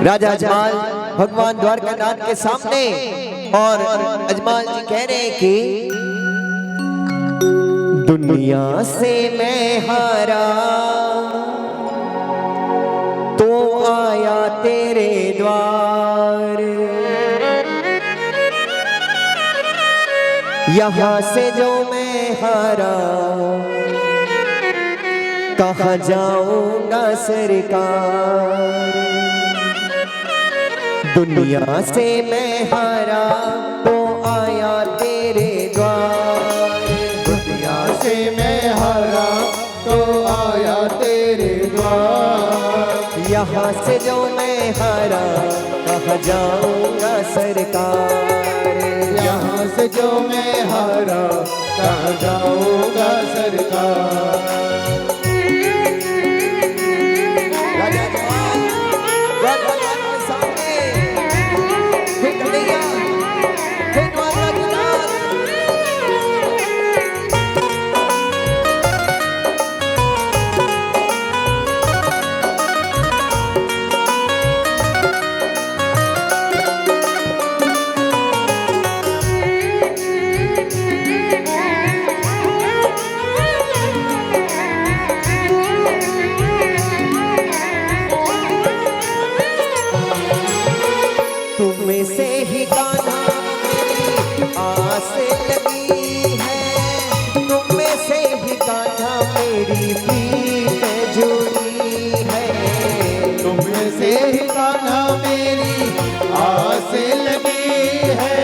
राजा अजमाल भगवान द्वारकानाथ के सामने और अजमाल जी कह रहे हैं कि दुनिया से मैं हारा तो आया तेरे द्वार, यहाँ से जो मैं हारा कहाँ जाऊंगा सरकार। दुनिया से मैं हारा तो आया तेरे द्वार, दुनिया से मैं हारा तो आया तेरे द्वार, यहाँ से जो मैं हारा कहाँ जाऊंगा सरकार। यहाँ से जो मैं हारा कहाँ जाऊंगा सरकार। तुम्हें से ही कान्हा मेरी आस लगी है, तुम्हें से ही कान्हा मेरी प्रीत जुड़ी है। तुम्हें से ही कान्हा मेरी आस लगी है,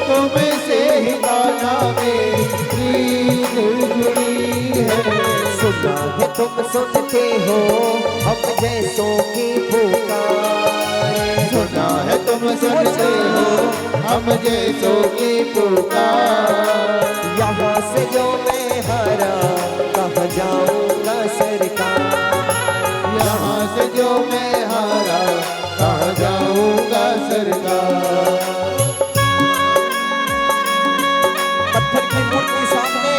तुम्हें से ही कान्हा मेरी प्रीत जुड़ी है। सुना है तुम सुनते हो हम जैसों की पुकार, सुना है तुम सुनते हो हम जैसों की पुकार। यहाँ से जो मैं हारा कहाँ जाऊंगा सरकार। यहाँ से जो मैं हारा कहाँ जाऊंगा सरकार। पत्थर की मूर्ति सामने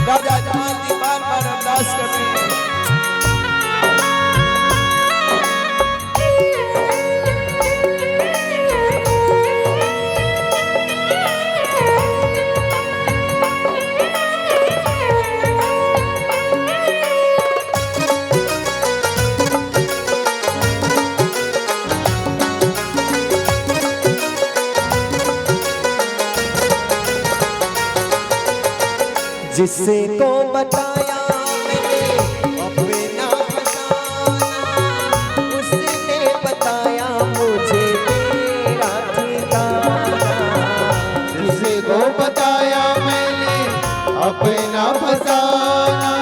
राजा अजमाल जी बार-बार अरदास करते हैं। जिससे को बताया मैंने अपना फसाना, उसने बताया मुझे तेरा ठिकाना। जिसे को बताया मैंने अपना फसाना,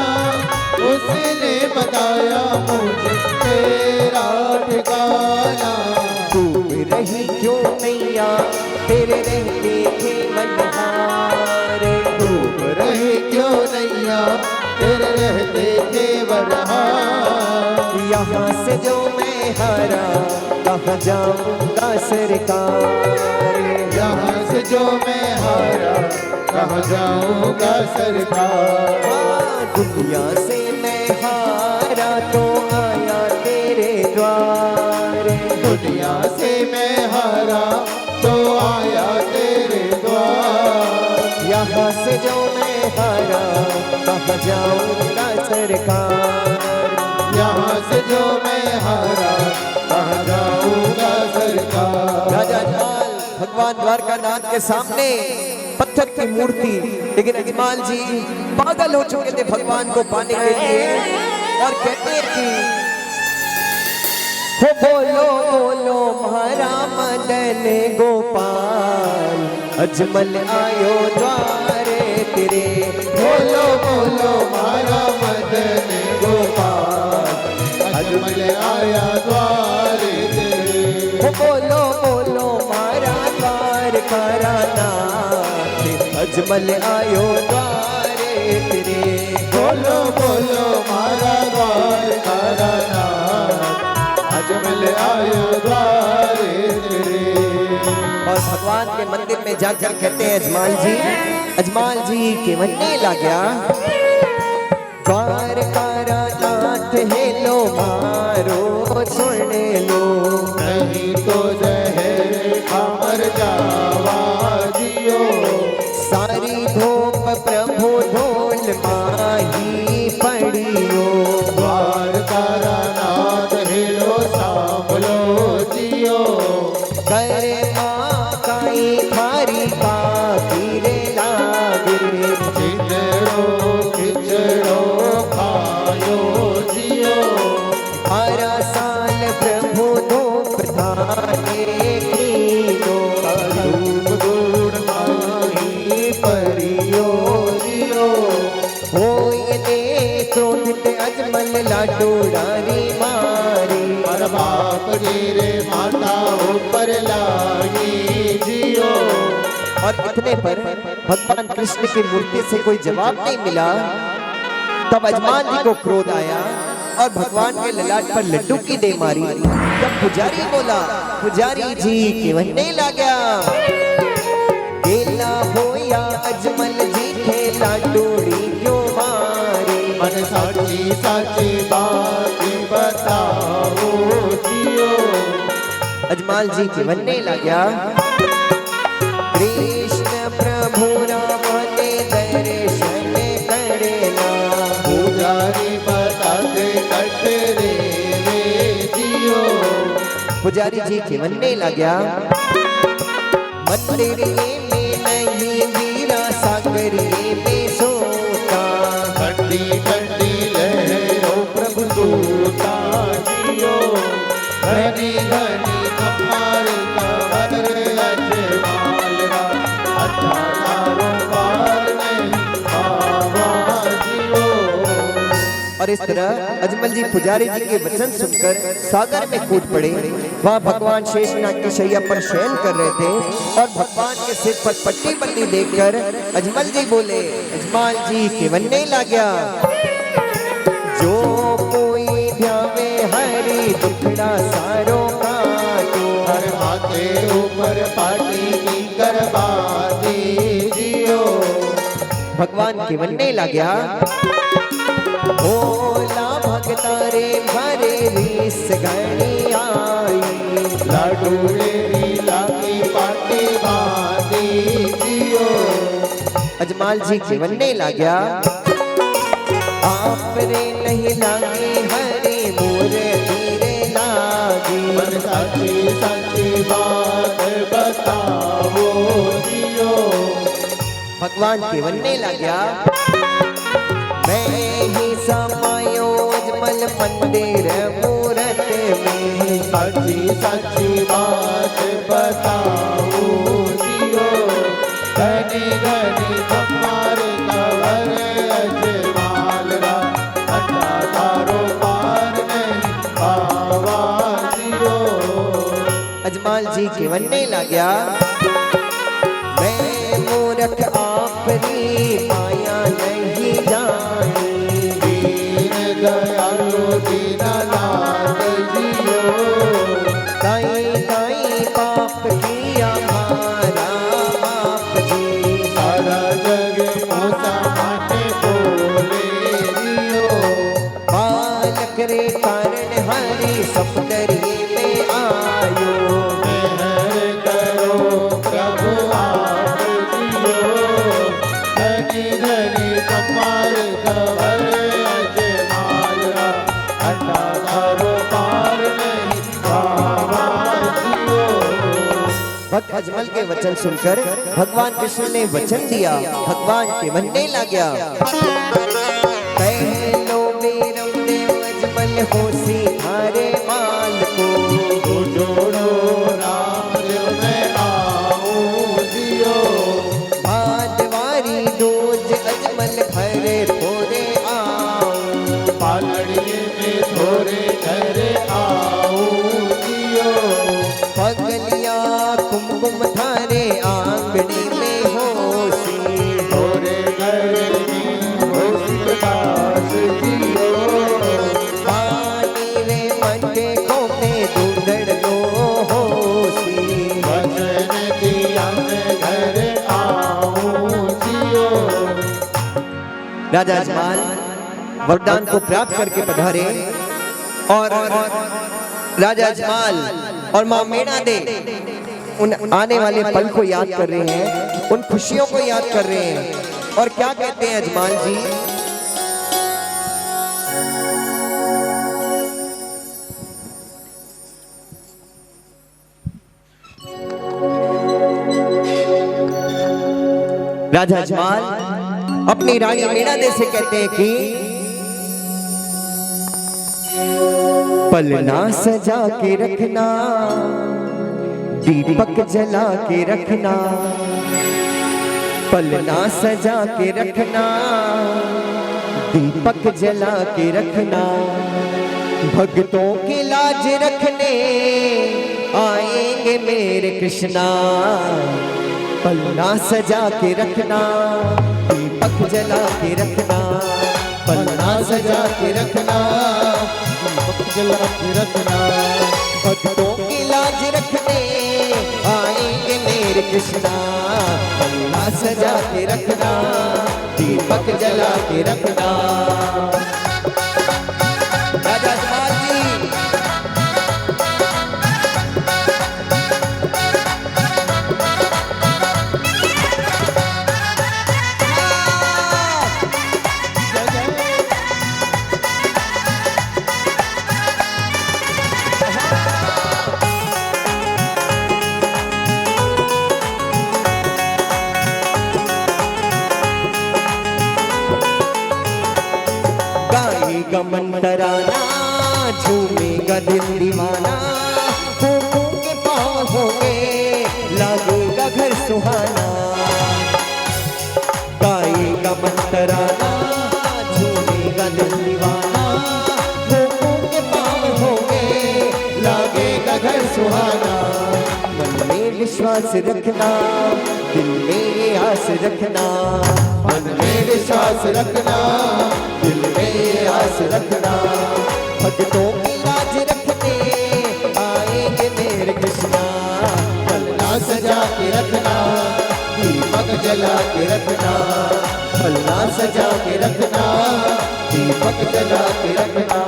उसने बताया मुझे तेरा ठिकाना। डूब रही क्यों नैया तेरे रहते थे मनहार, डूब रहे क्यों नैया तेरे रहते थे बरहार। यहाँ से जो मैं हारा कहाँ जाऊंगा सरकार। यहाँ से जो मैं हारा कहाँ जाऊंगा सरकार। दुनिया से मैं हारा तो आया तेरे द्वार, दुनिया से मैं हारा तो आया तेरे द्वार। यहाँ से जो मैं हारा कहाँ जाऊंगा सरकार। यहाँ से जो मैं हारा कहाँ जाऊंगा सरकार। राजा अजमाल भगवान द्वारकानाथ के सामने पत्थर की मूर्ति, लेकिन अजमाल जी पागल हो चुके थे भगवान को पाने के लिए और कहते हैं कि हो बोलो बोलो महारा मदन गोपाल, अजमल आयो द्वारे तेरे। बोलो बोलो मारा मदन गोपाल, अजमल आया द्वारे तेरे। हो बोलो बोलो मारा द्वार कराना, अजमल आयो द्वारे तेरे। बोलो बोलो मारा द्वार कराना, अजमल आयो द्वारे तेरे। और भगवान के मंदिर में जाकर कहते हैं अजमाल जी के मन में ला गया द्वार करानाथ है लो मारो सुन लो, नहीं तो जहर खा मर जावा जियो। सारी धूप प्रभु धूल माही पड़ियो, द्वार तारा नाथ हेलो सांभलो जियो। करे माँ काई थारी का पीरे लागे, खिचड़ो खिचड़ो खायो जियो। 12 साल प्रभु धूप धाने कीनो, धूप गुड़ माही परियो जियो। होय दे क्रोधित अजमल लाडू डारी मारी, पर बाप गिरे माता ऊपर लागी जियो। और इतने पर भगवान कृष्ण की मूर्ति से कोई जवाब नहीं मिला। तब अजमान जी को क्रोध आया और भगवान के ललाट पर लड्डू की दे मारी। तब पुजारी बोला, पुजारी जी केवल नहीं ला गया, केला होया अजमल जी के लाडूड़ी क्यों मारी। मन साची साची बात बताओ जियो। अजमाल जी केवल नहीं ला गया। कृष्ण प्रभु राम ने दर्शन करना, पुजारी बता दे कट रे जियो। पुजारी जी केवल नहीं ला गया। मंदिर में नहीं वीरा सागरिये में सोता, ठंडी ठंडी लहरों प्रभु दूता जियो। घनी घनी कमार कवर अजमालरा, अच्छा तारो पार नहीं बाबा जियो। और इस तरह अजमल जी पुजारी जी के वचन सुनकर सागर में कूद पड़े। वहाँ भगवान शेषनाग की शैया पर शयन कर रहे थे और भगवान के सिर पर पट्टी बंदी देखकर अजमल जी बोले, अजमल जी केवल नहीं ला गया। जो कोई ध्यावे हरि दुखड़ा सारो काटो, हर माथे ऊपर पाटी की करबाती जियो। भगवान केवल नहीं ला गया। भोला भगतारे भरे रीस घनी आई, लाडू रे लागी पाटी बाती जियो। अजमाल जी केवल नहीं ला गया। आप रे नहीं लागे हरे मोर धीरे लागी, मन साची साची बात बताओ जियो। भगवान केवल नहीं ला गया। मैं ही समायो अजमल मंदिर मूरत में, साची साची बात बताओ जियो। घनी घनी कमार कवर अजमालरा, अच्छा तारो पार नहीं बाबा जियो। अजमाल जी केवल नहीं ला गया। मैं मूरख आपरी माया नहीं जानी, दीन दयालु दीननाथ जियो। ताई ताई पाप किया मारा बाप जी, सारा जग मोसा माटे बोले जियो। बालक रे कारण हरि सपदरिये में आयो, मेहर करो प्रभु आप जियो। धनी धनी कपाल कवर अजमालरा, अच्छा तारो पार नहीं बाबा जियो। भक्त अजमल के वचन सुनकर भगवान कृष्ण ने वचन दिया, भगवान केवल नहीं ला गया। पहलो मेरम देव अजमल होसी थारे माल को, तो जोड़ो राम देव में आऊं जियो। भादवारी दूज अजमल भरे थोरे आऊं, पालड़िए में थोड़े घर आऊं जियो। पगलिया कुमकुम थारे आंगनी में होसी, थोड़े घर में होसी दास जियो। पानी रे मंडे को में दूधड़ लो होसी, वचन दिया मैं घर आऊं जियो। राजा अजमाल वरदान को प्राप्त करके पधारे और राजा अजमाल और माँ मीणा दे उन आने वाले पल को याद कर रहे हैं, उन खुशियों को याद कर रहे हैं। और क्या कहते हैं अजमाल जी? राजा अजमाल अपनी रानी मीणा दे से कहते हैं कि पलना सजा के रखना, दीपक जला के रखना, पलना सजा के रखना, दीपक जला के रखना, भक्तों की लाज रखने आएंगे मेरे कृष्णा। पलना सजा के रखना, दीपक जला के रखना, पलना सजा के रखना, दीपक जला के रखना, भक्तों की लाज रखने आएंगे मेरे कृष्णा। पलना सजा के रखना, दीपक जला के रखना। राजा अजमाल जी गमन तराना, झूमेगा दिल दीवाना, फूकों के पाँव होंगे लगेगा घर सुहाना। गाएगा मन तराना, झूमेगा दिल दीवाना, फूकों के पाँव होंगे लगेगा घर सुहाना। मन में विश्वास रखना, दिल में आस रखना, मन में विश्वास रखना, दिल में आस रखना, भक्तों की लाज रखने आएंगे मेरे कृष्णा। पलना सजा के रखना, दीपक जला के रखना, पलना सजा के रखना, दीपक जला के रखना।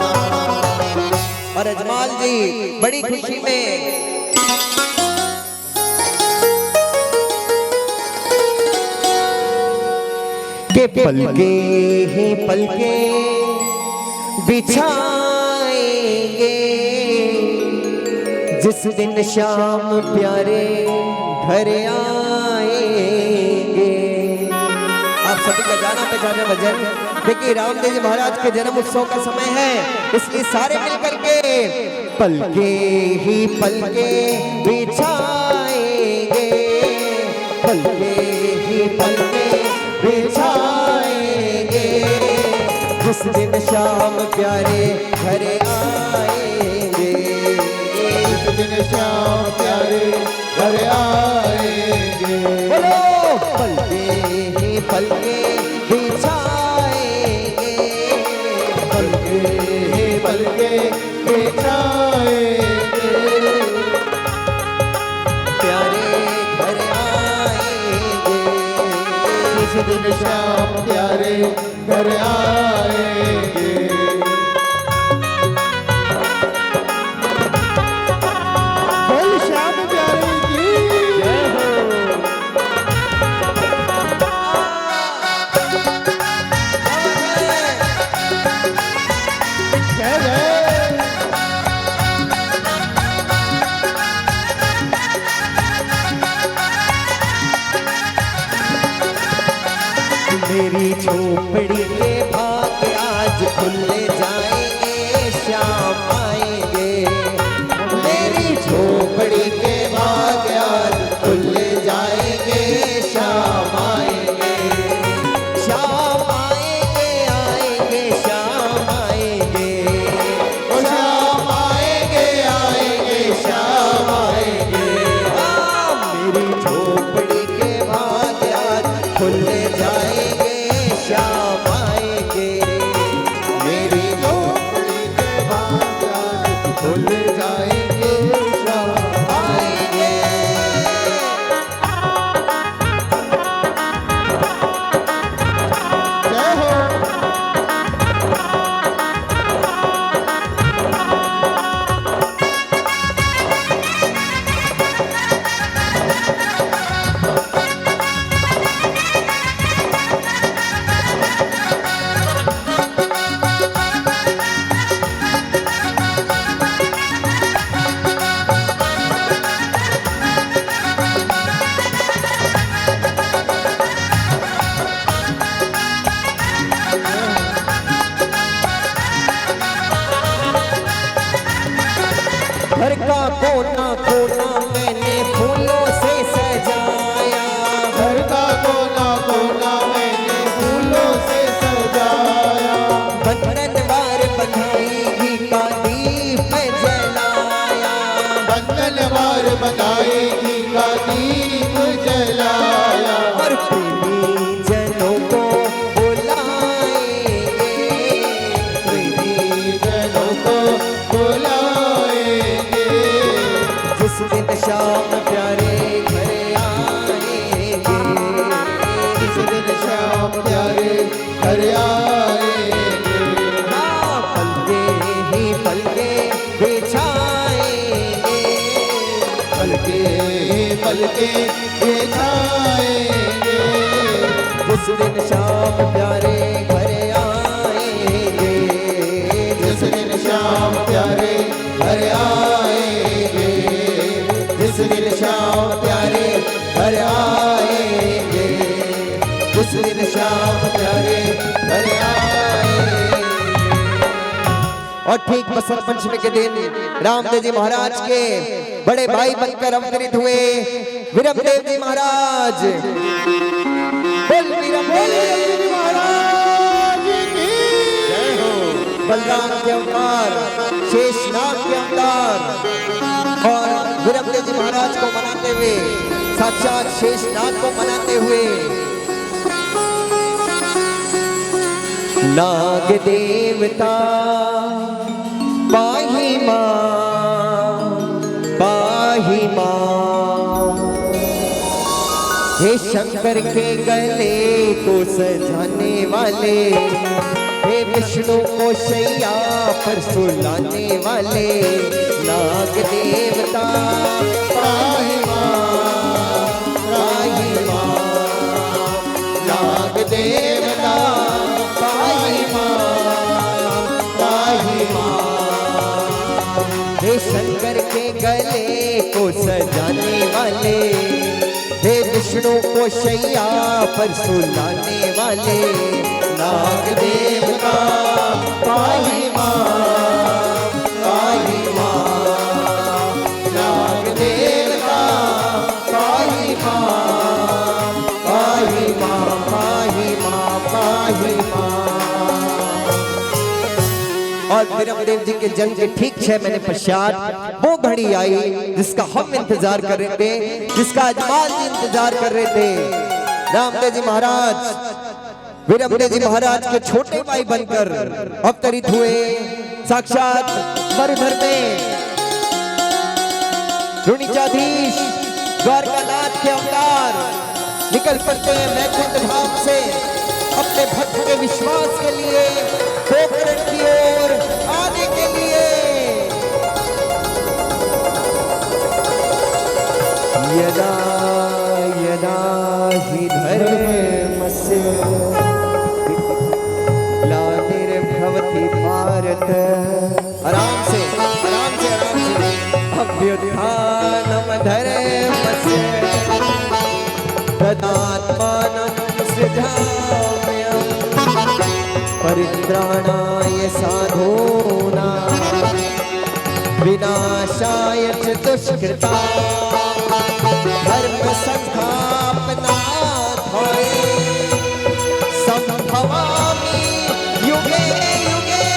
और अजमाल जी बड़ी खुशी में के पलके ही पलके बिछाएंगे, जिस दिन शाम प्यारे घर आएंगे। आप सभी का जाना पहचाना भजन। देखिए रामदेव जी महाराज के जन्म उत्सव का समय है, इसलिए सारे मिलकर के पलके ही पलके बिछाएंगे, पलके ही पलके बिछाएंगे, जिस दिन शाम प्यारे घर आएंगे, जिस दिन शाम प्यारे घर आएंगे। बोलो पलके ही पलके बिछाएंगे, पलके ही पलके बिछाएंगे, प्यारे घर आएंगे, जिस दिन शाम प्यारे घर आएंगे। बोल श्याम प्यारे की जय हो। जय जय। मेरी झोपड़ी के भाग आज खुल जाएंगे, श्याम आएंगे, मेरी झोपड़ी के भाग आज खुल जाएंगे, श्याम आएंगे, श्याम आएंगे, आएंगे श्याम आएंगे, ओ श्याम आएंगे, आएंगे श्याम आएंगे। मेरी झोपड़ी के भाग आज खुल जाएंगे, श्याम आएंगे, मेरी झोपड़ी के भाग घर का कोना कोना मैंने फूलों से सजाया, घर का कोना कोना मैंने फूलों से सजाया, बंधनवार बधाई घी का दीप जलाया, बंधनवार बधाई घी का दीप जलाया, और प्रेमी जनों को बुलाएंगे, प्रेमी जनों को बुलाएंगे, जिस दिन शाम प्यारे घर आएंगे, जिस दिन शाम प्यारे घर आएंगे, हाँ पलके ही पलके बिछाएंगे, पलके पलके बिछाएंगे, जिस दिन शाम प्यारे घर आएंगे, जिस दिन शाम प्यारे घर आएंगे, जिस दिन शाम प्यारे घर आएंगे, जिस दिन शाम प्यारे घर आएंगे। और ठीक बसंत पंचमी के दिन रामदेव जी महाराज के बड़े भाई बनकर अवतरित हुए वीरमदेव जी महाराज। बोल वीरमदेव जी महाराज की जय हो। बलराम के अवतार, शेषनाग के अवतार और वीरमदेव जी महाराज को मनाते हुए, साक्षात शेषनाग को मनाते हुए नाग देवता पाही माँ, हे शंकर के गले को सजाने वाले, हे विष्णु को शैया पर सुलाने वाले, नाग देवता पाही माँ, नाग देवता पाही माँ, हे शंकर के गले को सजाने वाले, हे विष्णु को शैया पर सुलाने वाले, नाग देवता पाही माँ, नाग देवता पाही माँ, पाही माँ, पाही माँ, पाही माँ। और वीरमदेव जी के जन्म के ठीक 6 महीने पश्चात वो घड़ी आई जिसका हम इंतजार कर रहे थे, जिसका अजमाल जी इंतजार कर रहे थे। रामदेव जी महाराज वीरमदेव जी महाराज के छोटे भाई बनकर अवतरित हुए, साक्षात मरुधर में रुणिचाधीश द्वारकानाथ के अवतार निकल पड़ते हैं वैकुंठ धाम से अपने भक्त के विश्वास के लिए, पोखरण की ओर आने के लिए। यदा यदा हि धर्मस्य ग्लानिर्भवति भारत, आराम से अभ्युत्थानं धर्मस्य तदात्मानं सृजाम्यहम्, परित्राणाय साधूनां विनाशाय च दुष्कृतां, धर्म संस्थापनार्थाय संभवामि युगे युगे।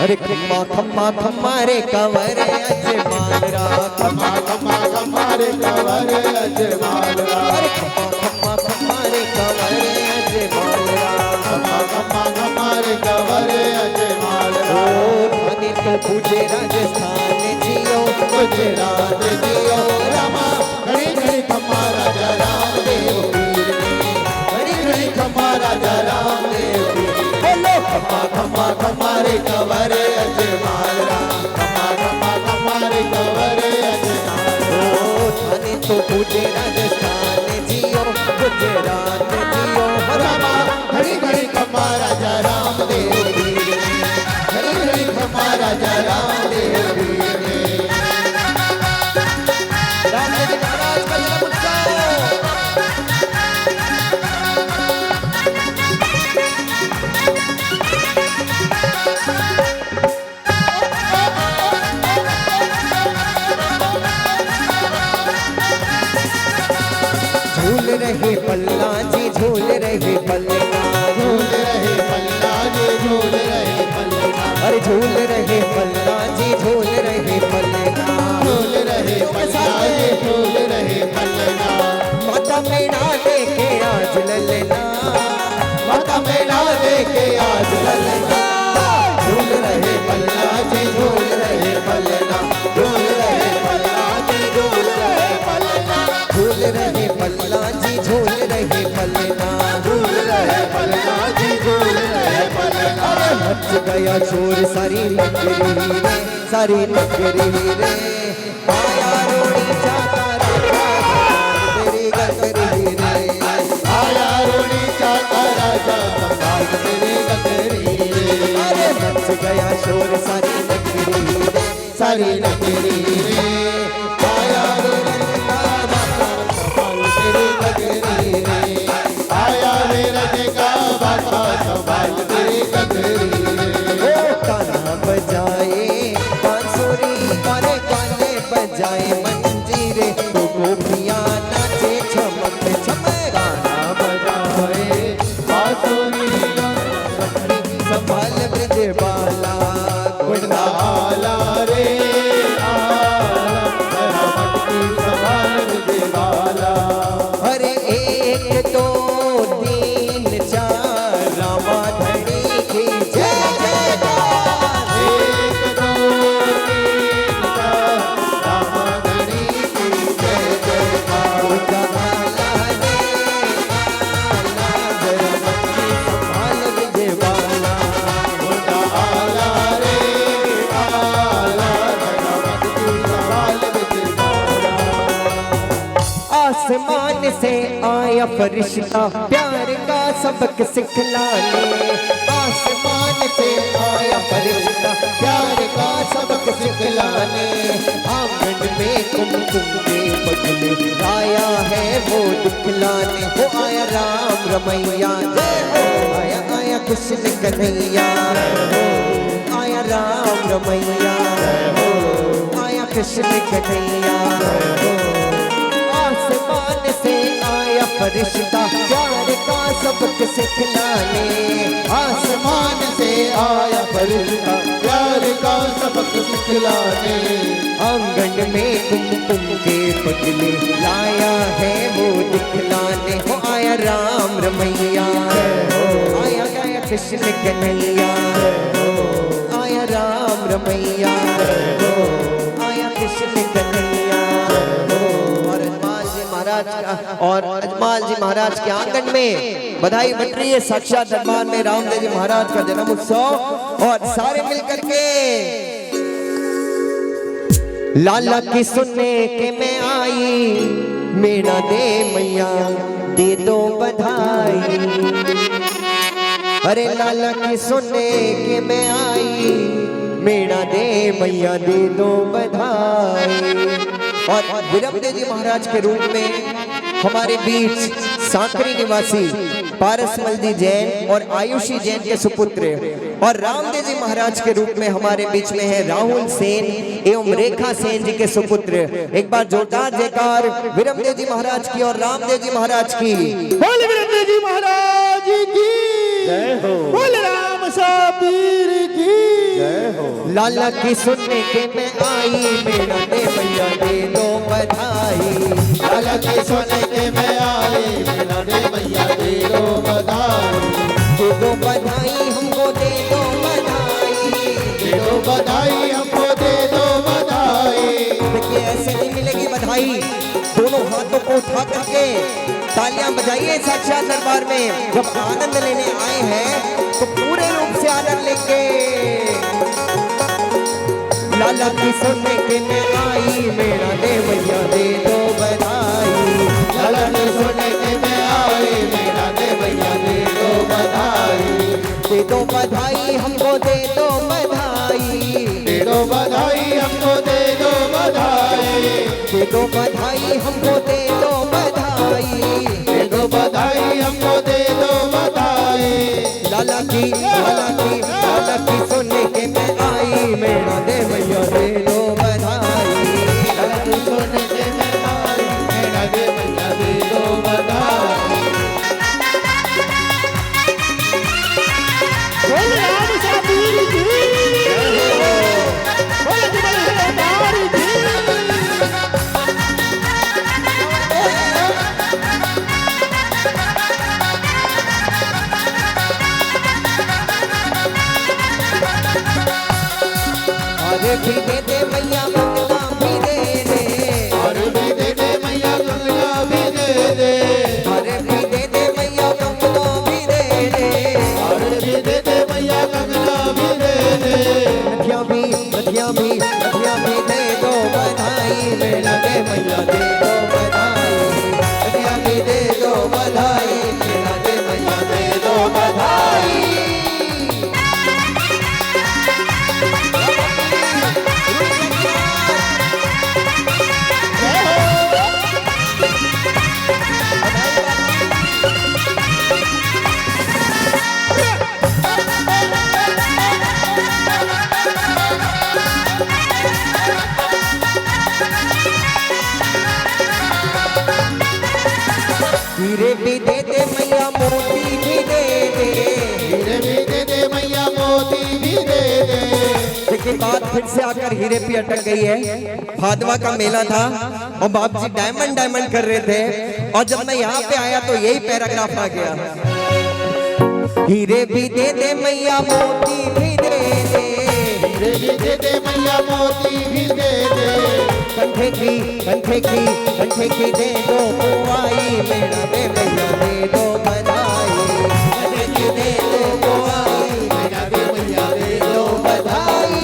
अरे खम्मा खम्मा खम्मा रे कंवर अजमाल खम्मा खम्मा खम्मा रे कंवर अजमाल, अरे खम्मा खम्मा खम्मा रे कंवर अजमाल, खम्मा खम्मा खम्मा रे कंवर अजमाल, ओ धनी तो पूजे राजस्थान जियो, गुजरात जियो रामा, घड़ी घड़ी खम्मा राजा रामदेव पीर ने, घड़ी घड़ी खम्मा राजा रामदेव पीर, बोलो खम्मा खम्मा खम्मा रे कंवर अजमाल, खम्मा खम्मा खम्मा रे कंवर अजमाल, ओ धनी तो पूजे राजस्थान जियो, गुजरात जियो रामा, घड़ी घड़ी खम्मा राजा रामदेव पीर ने, घड़ी राजा रामदेव पीर ने। रामदेव जी महाराज का जन्म उत्सव। झूल रहे पल्ला जी झूल रहे पल्ला, झूल रहे पल्ला जी झूल रहे पल्ला, अरे झूल रहे पल्ला जी झूल रहे पल्ला, झूल रहे पल्ला जी झूल रहे पल्ला। माता मेरा देखे आज ललना, माता मेला देखे आज ललना, झूल रहे पल्ला जी झूल रहे पल्ला, झूल रहे पल्ला जी झूल रहे पल्ला, झूल रहे पल्ला जी झूल रहे पल्ला, झूल रहे पल्ला जी झूल रहे पल्ला। मच गया शोर सारी नगरी रे, सारी नगरी रे, आया रोड़ी जाता राजा तेरी गगरी रे, आया रोड़ी चाका राजा संभाल तेरे गगरी रे। अरे मच गया शोर सारी नगरी रे, सारी नगरी रे, आया रोड़ी चाका राजा संभाल तेरे गगरी रे, आया मेरा का बाबा संभाल तेरे गगरी रे। ओ गाना बजाए बांसुरी और गाने बजाए मंजीरे, तो गोपियां नाचे छमक छमक, गाना बजाए बांसुरी संभाल ब्रज बाला गुंडा आला रे आला, भक्ति संभाल देवाला। अरे एक दो तीन चार रामा धनी की जय जयकार, एक दो तीन चार रामधनी की जय जयकार। गुंडा आला रे आला जरा भक्ति संभाल ब्रज बाला, मुंडा आला रे आला, भक्ति संभाल देवाला। आसमान से आया फरिश्ता प्यार का सबक सिखलाने, आसमान से आया फरिश्ता प्यार का सबक सिखलाने, आंगन में कुमकुम के बदले आया है वो दिखलाने, वो आया राम रमैया जय हो, आया आया कृष्ण कन्हैया हो, आया राम रमैया हो, आया कृष्ण कन्हैया हो। आसमान से आया फरिश्ता प्यार का सबक सिखलाने, आसमान से आया फरिश्ता प्यार का सबक सिखलाने, आंगन में कुमकुम के बदले लाया है वो दिखलाने, वो आया राम रमैया हो, आया आया कृष्ण कन्हैया हो, आया राम रमैया हो, आया कृष्ण कन्हैया हो। और अजमाल जी महाराज के आंगन में बधाई बट रही है, साक्षात दरबार में रामदेव जी महाराज का जन्म उत्सव, और सारे मिलकर के लाला की सुनने के मैं आई, मेरा दे मैया दे दो बधाई, अरे लाला की सुनने के मैं आई, मेरा दे मैया दे दो बधाई। और विरमदेव जी महाराज के रूप में हमारे बीच सांकरी निवासी पारसमल जी जैन और आयुषी जैन के सुपुत्र, और रामदेव जी महाराज के रूप में हमारे बीच में है राहुल सेन एवं रेखा सेन जी के सुपुत्र। एक बार जोरदार जयकार विरमदेव जी महाराज की और रामदेव जी महाराज की। बोल विरमदेव जी महाराज की जय हो, बोल राम साबीर की जय हो। लाला की सुनने के मैं आई, मेरा दे मैया दे दो बधाई, लाला की सुनने के मैं आई, मेरा दे मैया दे दो बधाई, दे दो बधाई हमको दे दो बधाई, दे दो बधाई हमको दे दो बधाई। देखिए ऐसे नहीं मिलेगी बधाई, दोनों हाथों को उठा करके तालियां बजाइए साक्षात दरबार में। जब आनंद लेने आए हैं तो पूरे रूप से आनंद लेंगे। लाला की सुनने के मैं आई, मेरा दे मैया दे दो बधाई, लाला की सुनने के मैं आई, मेरा दे मैया दे दो बधाई, दे दो बधाई हमको दे दो बधाई, दो बधाई हमको दे दो बधाई, दे दो बधाई हमको दे दो बधाई। लाला की सुनने के मैं आई, मेरा दे भैया दे दो बधाई। लाला की सुनने के मैं आई, मेरा दे भैया दे दो बधाई। बोल राम साबीर की, बोल दरबार की। और भी दे दे मैया मंगला भी दे दे, और भी दे दे मैया गंगा भी दे दे, और भी दे दे मैया मंगला भी दे दे, और भी दे दे मैया गंगा भी दे दे। मधिया भी दे दो बधाई, मेरा दे मैया दे दो बधाई। मधिया भी दे दो बधाई, मेरा दे मैया दे दो बधाई। हीरे भी दे दे मैया मोती भी दे दे, हीरे भी दे दे मैया मोती भी दे दे। लेकिन बात फिर से आकर हीरे पे अटक गई है। भादवा का मेला था और बाप जी डायमंड कर रहे थे, और जब मैं यहाँ पे आया तो यही पैराग्राफ आ गया। हीरे भी दे दे मैया मोती भी दे दे, हीरे भी दे दे मैया मोती भी दे दे। कंठे की दे दो बुआई, मेरा दे मैया दे दो बधाई। कंठे की दे दो बुआई, मेरा दे मैया दे दो बधाई।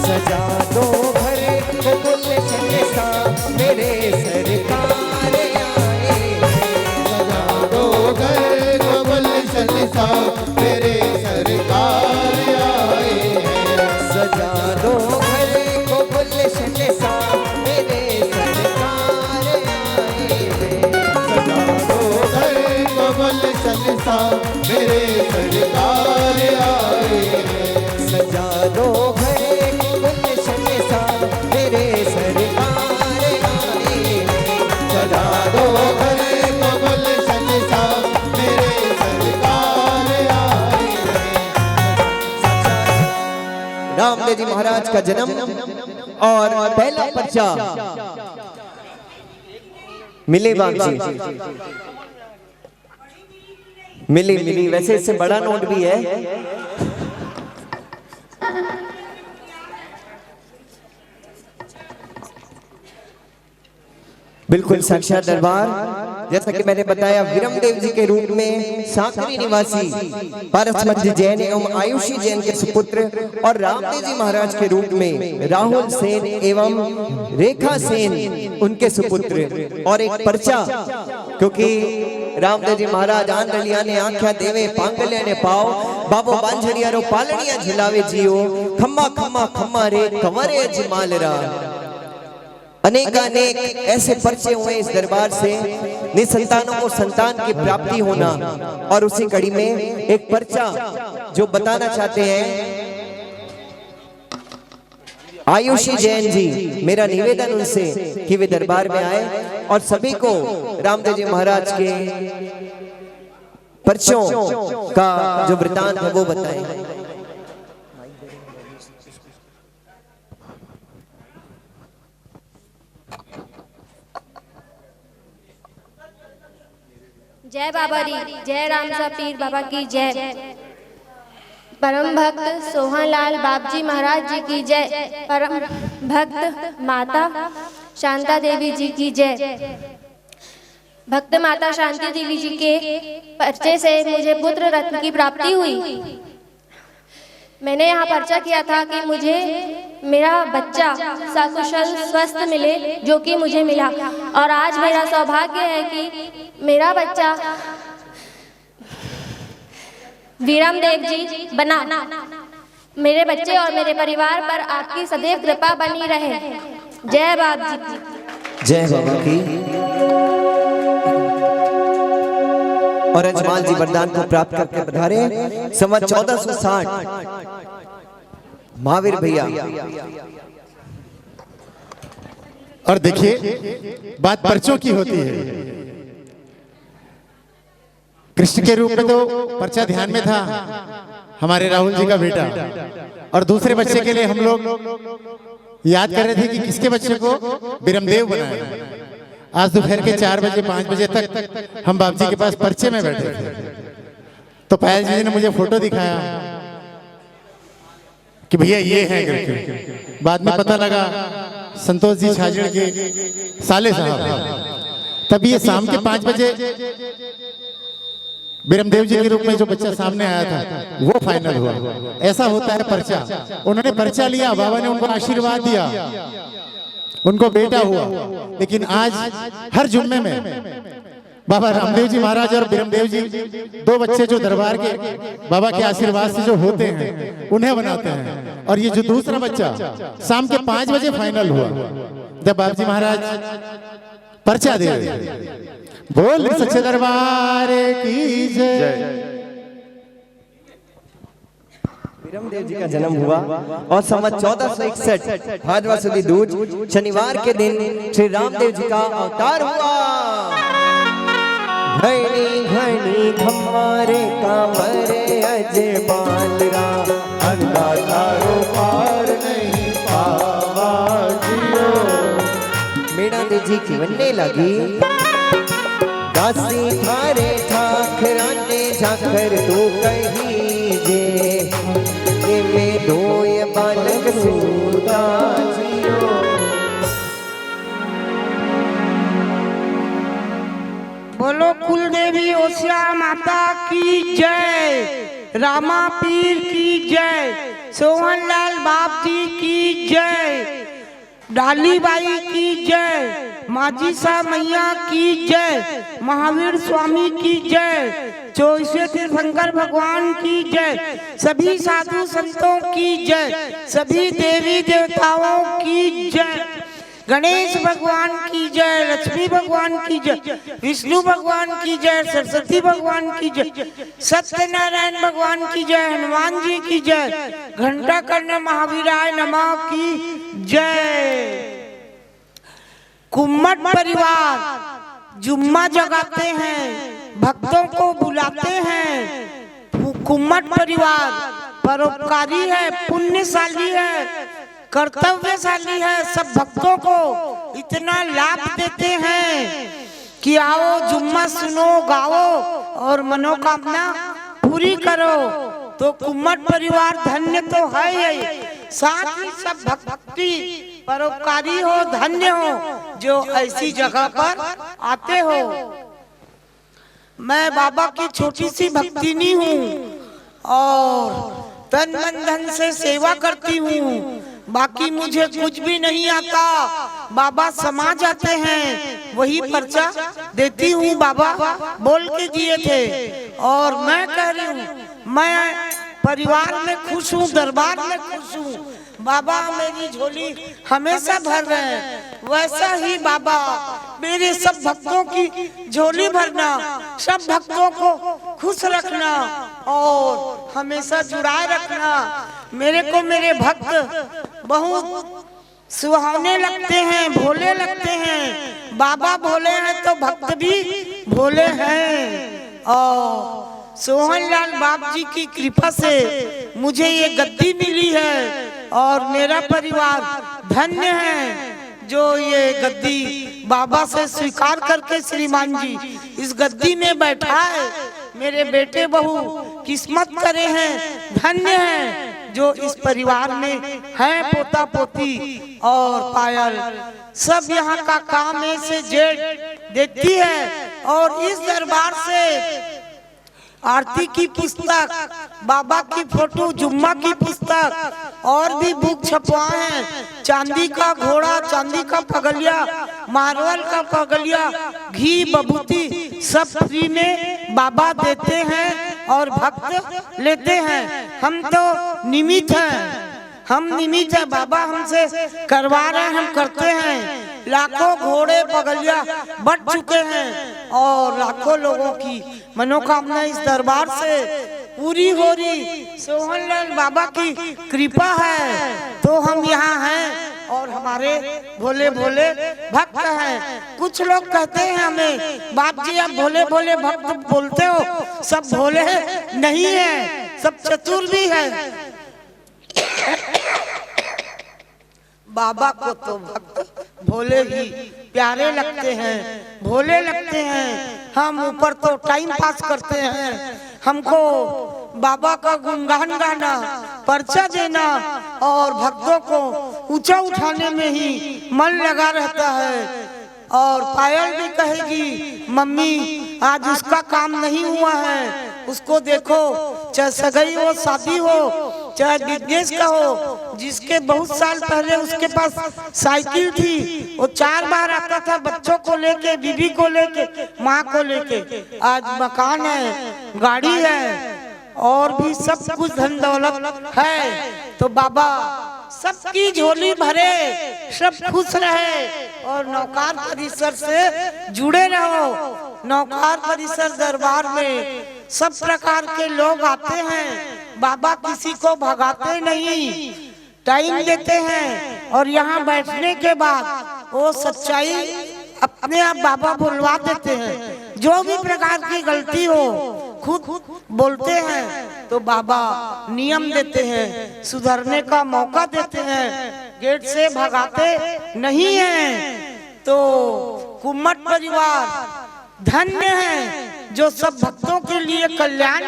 सजा दो घर को गुलशन सा, मेरे सरकार आए हैं। सजा दो घर को गुलशन सा, मेरे सरकार आए हैं। सजा दो घर को गुलशन सा, मेरे सरकार आए हैं। सजा दो घर को गुलशन सा, मेरे सरकार आए हैं। सजा दो घर को गुलशन सा, मेरे सरकार आए हैं। सजा दो घर को गुलशन सा, मेरे सरकार आए हैं। रामदेव जी महाराज का जन्म और पहला पर्चा मिले बाग जी, मिली वैसे इससे बड़ा नोट भी है। बिल्कुल साक्षात दरबार, जैसा कि मैंने बताया विरमदेव जी के रूप में साकरी निवासी पारसमत जैन एवं आयुषी जैन के सुपुत्र, और रामदेव जी महाराज के रूप में राहुल सेन एवं रेखा सेन उनके सुपुत्र। और एक पर्चा, क्योंकि रामदेव जी महाराज आन रलिया ने आख्या देवे पांगल्या ने पाओ, बाबो बांझड़िया रो पालनिया झिलावे जियो, खम्मा खम्मा खम्मा रे कंवरे जिमालरा। अनेकानेक ऐसे पर्चे हुए इस दरबार से, निसंतानों को संतान की प्राप्ति होना। और उसी कड़ी में एक पर्चा जो बताना चाहते हैं आयुषी जैन जी, मेरा निवेदन उनसे कि वे दरबार में आए और सभी को रामदेव जी महाराज के पर्चों का जो वृतांत है वो बताएं। जय बाबा री, जय रामसा पीर बाबा की जय। परम भक्त सोहनलाल बापजी महाराज जी की जय। परम भक्त माता शांता देवी जी की जय। भक्त माता शांति देवी जी के पर्चे से मुझे पुत्र रत्न की प्राप्ति हुई। मैंने यहाँ पर्चा किया था कि मुझे मेरा बच्चा सकुशल स्वस्थ मिले, जो कि मुझे मिला। और आज मेरा सौभाग्य है कि मेरा बच्चा वीरम देव जी बना। मेरे बच्चे और मेरे परिवार पर आपकी सदैव कृपा बनी रहे। जय बाबा जी। जय बाबा की। और अजमाल जी वरदान को प्राप्त करके पधारे। संवत 1460 महावीर भैया। और देखिए बात पर्चों की होती है। कृष्ण के रूप में तो पर्चा ध्यान में था हमारे राहुल जी का बेटा, और दूसरे बच्चे के लिए हम लोग याद कर रहे थे कि किसके बच्चे को बिरमदेव बनाया। आज दोपहर के 4 बजे 5 बजे तक हम बाप जी के पास पर्चे में बैठे थे, तो पायल जी ने मुझे फोटो दिखाया कि भैया ये है करके। बाद में पता लगा संतोष जी छाजड़ के साले साहब। तब ये शाम के 5 बजे बिरमदेव जी के रूप में जो बच्चा सामने आया था वो फाइनल हुआ। ऐसा होता है पर्चा। उन्होंने पर्चा लिया, बाबा ने उनको आशीर्वाद दिया, उनको बेटा हुआ। लेकिन आज हर जुम्मे में बाबा रामदेव जी महाराज और बिरमदेव जी, 2 बच्चे जो दरबार के बाबा के आशीर्वाद से जो होते हैं उन्हें बनाते हैं। और ये जो दूसरा बच्चा शाम के 5 बजे फाइनल हुआ, जब बाबा जी महाराज पर्चा दे रहे। बोल सच्चे दरबार की जय। बिरमदेव जी का जन्म हुआ और संवत 1461 भादवा सुदी दूज शनिवार के दिन श्री रामदेव जी का अवतार हुआ। घनी घनी खम्मारे कांवरे अजमाल रा, अंधा तारो पार नहीं पावा जियो। मीणा देव जी की बनने लगी। दासी थारे ठाकराने झाकर तू कही जे, ये में दोय बालक सूता जियो। बोलो कुल देवी ओसिया माता की जय, रामा पीर की जय, सोहनलाल बाप जी की जय, डाली बाई की जय, माझी सा मैया की जय, महावीर स्वामी की जय, 24 तीर्थंकर भगवान की जय, सभी साधु संतों की जय, सभी देवी देवताओं की जय, गणेश भगवान की जय, लक्ष्मी भगवान की जय, विष्णु भगवान की जय, सरस्वती भगवान की जय, सत्यनारायण भगवान की जय, हनुमान जी की जय, घंटा कर्ण महावीराय नमः की जय। कुम्मट परिवार जुम्मा जगाते हैं, भक्तों को बुलाते हैं। कुम्मट परिवार परोपकारी है, पुण्यशाली है, कर्तव्यशाली है। सब भक्तों को इतना लाभ देते हैं कि आओ जुम्मा सुनो, गाओ और मनोकामना पूरी करो। तो कुम्मट परिवार धन्य तो है ही, साथ ही सब भक्ति परोपकारी हो, धन्य हो जो ऐसी जगह पर आते हो। मैं बाबा की छोटी सी भक्तिनी हूँ और तन मन धन से सेवा करती हूँ। बाकी मुझे कुछ भी नहीं आता, बाबा समा जाते हैं, वही पर्चा देती हूँ। बाबा बोल के दिए थे और मैं कह रही हूँ मैं परिवार में खुश हूँ, दरबार में खुश हूँ। बाबा मेरी झोली हमेशा भर रहे हैं, वैसा ही बाबा मेरे सब भक्तों की झोली भरना, सब भक्तों को खुश रखना और हमेशा जुड़ाए रखना। मेरे को मेरे भक्त बहुत सुहावने लगते हैं, भोले लगते हैं। बाबा भोले हैं तो भक्त भी भोले हैं। और सोहनलाल बाप जी की कृपा से मुझे ये गद्दी मिली है और मेरा परिवार धन्य है जो ये गद्दी बाबा से स्वीकार करके श्रीमान जी इस गद्दी में बैठा है। मेरे बेटे बहू किस्मत करे हैं, धन्य हैं जो इस परिवार में है पोता पोती और पायल। सब यहाँ का काम ए से जेड देती है और इस दरबार से आरती की पुस्तक, बाबा की फोटो, जुम्मा की पुस्तक और भी बुक छपवाए हैं। चांदी का घोड़ा, चांदी का पगलिया, मार्बल का पगलिया, घी बबूती सब फ्री में बाबा देते हैं और भक्त लेते हैं। हम तो निमित्त हैं, हम निमित्त है, बाबा हमसे करवा रहे हैं, हम करते हैं। लाखों घोड़े पगलिया बढ़ चुके हैं और लाखों लोगों की मनोकामना इस दरबार से पूरी हो रही। सोहनलाल बाबा की कृपा है तो हम यहाँ हैं और हमारे भोले भोले भक्त हैं। कुछ लोग कहते हैं हमें, बाप जी आप भोले भोले भक्त बोलते हो, सब भोले नहीं है, सब चतुर भी है। बाबा को तो भक्त भोले ही प्यारे लगते हैं, भोले लगते हैं। हम ऊपर तो टाइम पास करते हैं, हमको बाबा का गुणगान गाना, पर्चा देना और भक्तों को ऊंचा उठाने में ही मन लगा रहता है। और पायल भी कहेगी मम्मी आज उसका काम नहीं हुआ है, उसको देखो, चाहे सगाई हो, शादी हो, चाहे बिजनेस का हो। जिसके बहुत साल पहले उसके पास साइकिल थी, वो 4 बार आता था बच्चों को लेके, बीबी को लेके, माँ को लेके। आज मकान है, गाड़ी है और भी सब कुछ धन दौलत है। तो बाबा सबकी झोली भरे, सब खुश रहे और नौकार परिसर से जुड़े रहो। नौकार परिसर दरबार में सब प्रकार के लोग आते हैं, बाबा किसी को भगाते नहीं, टाइम देते हैं और यहाँ बैठने के बाद वो सच्चाई अपने आप बाबा बुलवा देते हैं। जो भी प्रकार की गलती हो खुद बोलते हैं तो बाबा नियम देते हैं, सुधरने का मौका देते हैं, गेट से भगाते नहीं हैं। तो कुम्मट परिवार धन्य है जो सब भक्तों के लिए कल्याण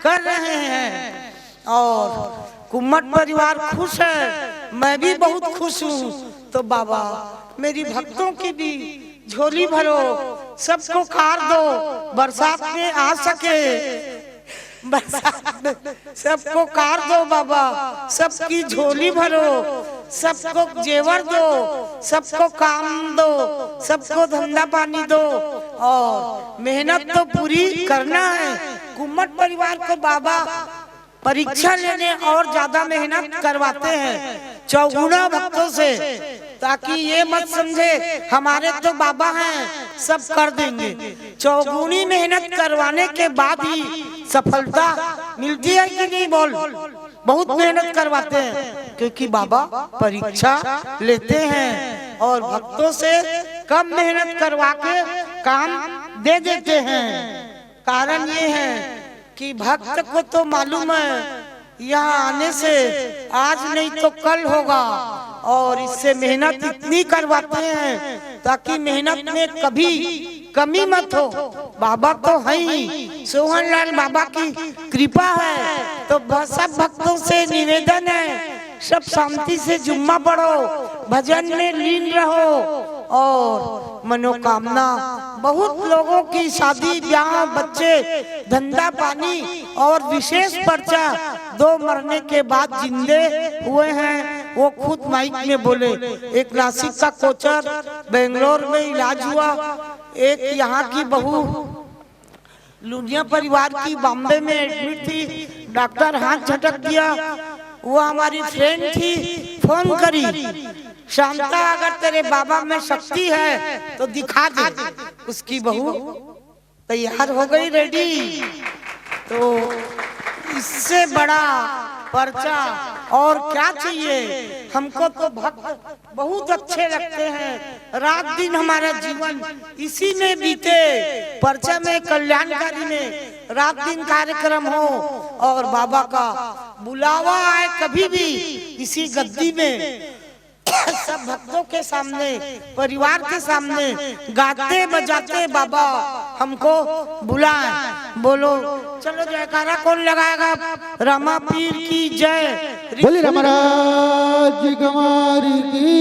कर रहे हैं और कुम्मट परिवार खुश है, मैं भी बहुत खुश हूँ। तो बाबा मेरी भक्तों की भी झोली भरो, सबको कार दो, बरसात में आ सके, बरसात में सबको कार दो बाबा, सबकी झोली भरो, सबको जेवर दो, सबको काम दो, सबको धंधा पानी दो और मेहनत तो पूरी करना है। कुम्मट परिवार को बाबा परीक्षा लेने और ज्यादा मेहनत करवाते हैं चौगुना भक्तों से, ताकि ये मत समझे हमारे तो बाबा हैं सब कर देंगे। चौगुनी मेहनत करवाने के बाद ही सफलता मिलती है कि नहीं बोल। बहुत मेहनत करवाते हैं क्योंकि बाबा परीक्षा लेते हैं और भक्तों से कम मेहनत करवा के काम दे देते हैं। कारण ये है कि भक्त को तो मालूम है यहाँ आने से आज नहीं तो कल होगा और इससे मेहनत इतनी करवाते हैं ताकि मेहनत में कभी कमी मत हो। बाबा तो है ही, सोहनलाल बाबा की कृपा है। तो सब भक्तों से निवेदन है सब शांति से जुम्मा पढ़ो, भजन में लीन रहो और मनोकामना। बहुत लोगों की शादी ब्याह, बच्चे, धंधा पानी और विशेष पर्चा 2 मरने के बाद जिंदे हुए हैं, वो खुद माइक में बोले। एक नासिक का कोचर बेंगलोर में इलाज हुआ, एक यहाँ की बहू लुनिया परिवार की बॉम्बे में एडमिट थी, डॉक्टर हाथ झटक दिया। वो हमारी फ्रेंड थी, फोन करी, शांता अगर तेरे बाबा में शक्ति है तो दिखा दे। उसकी बहू तैयार हो गई, रेडी। तो इससे बड़ा पर्चा और क्या चाहिए। हमको तो भक्त बहुत अच्छे लगते हैं, रात दिन हमारा जीवन इसी में बीते। पर्चा में, कल्याणकारी में रात दिन कार्यक्रम हो और बाबा का बुलावा आए कभी भी इसी गद्दी में सब भक्तों के सामने, परिवार के सामने गाते बजाते बाबा हमको बुलाए। बोलो चलो जयकारा कौन लगाएगा? रमा पीर की जय। बोले महाराज कुमारी की,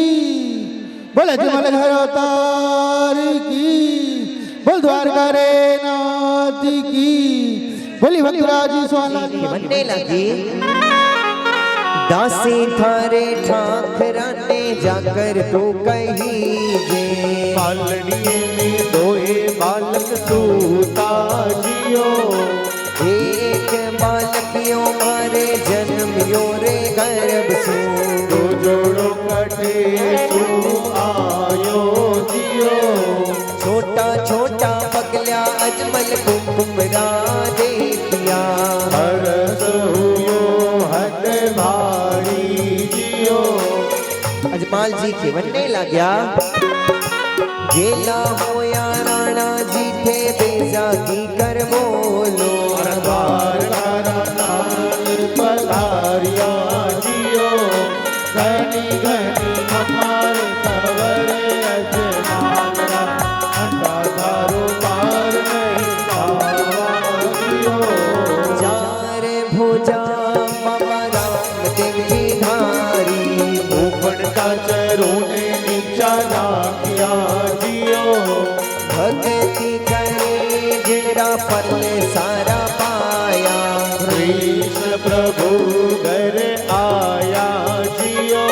बोले जमल घर अवतार की, बोल द्वारका रे नाथ की, बोली भक्तराज स्वामी के बनने लगी। दासी थारे ठाकरा ने जाकर तो कही जे, पालड़िए में दोए बालक सूता जियो, एक बालकियो मारे जन्मियो रे गर्भ सो, दो जोड़ो कटे सो आयो जियो, छोटा छोटा पगल्या अजमल कुमरा दे दिया, हरस हुयो हट भारी जियो, अजमाल जी के बनने लग्या। गेला होया राणा जी थे बेजा की कर बोलो, पधारिया जियो, घनी घनी हमार कवर अजमाना, अंडा धारो पार नहीं पावा जियो, चार भुजा बाबा राम देव जी धारी, ऊपर का चरों ने नीचा ना किया जियो, भक्ति करे जेरा फल सारा पाया, कृष्ण प्रभु घर आया जियो,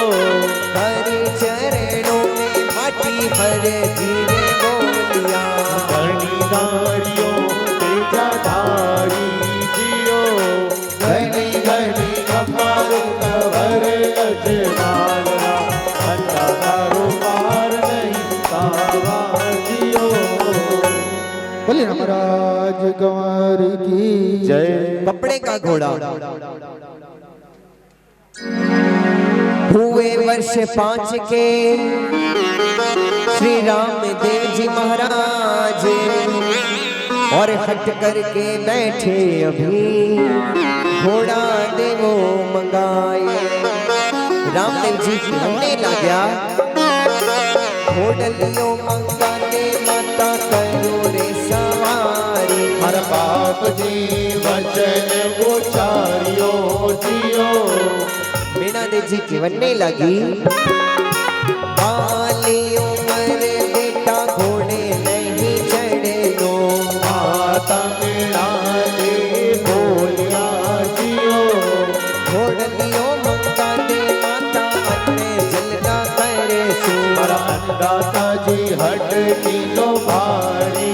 हर चरणों में माटी भर धीरे बोलिया, घनीधारियों तेजाधारी जियो, घनी घनी कपार कवर अजमाना, अंधारो पार नहीं पावा जियो। बोले महाराज कुंवर की जय। कपड़े का घोड़ा। हुए वर्ष 5 के श्री राम देव जी महाराज, और हट करके बैठे अभी घोड़ा देवो मंगाए। रामदेव जी हमने लग्या, घोड़लियो मंगाने माता करो रे सवारी, हर बाप जी वचन उचारियो जियो, मीना देव जी की बनने लगी। बाली उम्र बेटा घोड़े नहीं चढ़े लो, माता मीणा दे बोलिया जियो, घोड़लियो मंगाने माता अपने जलना करे सो, हर अन्नदाता जी हट किलो भारी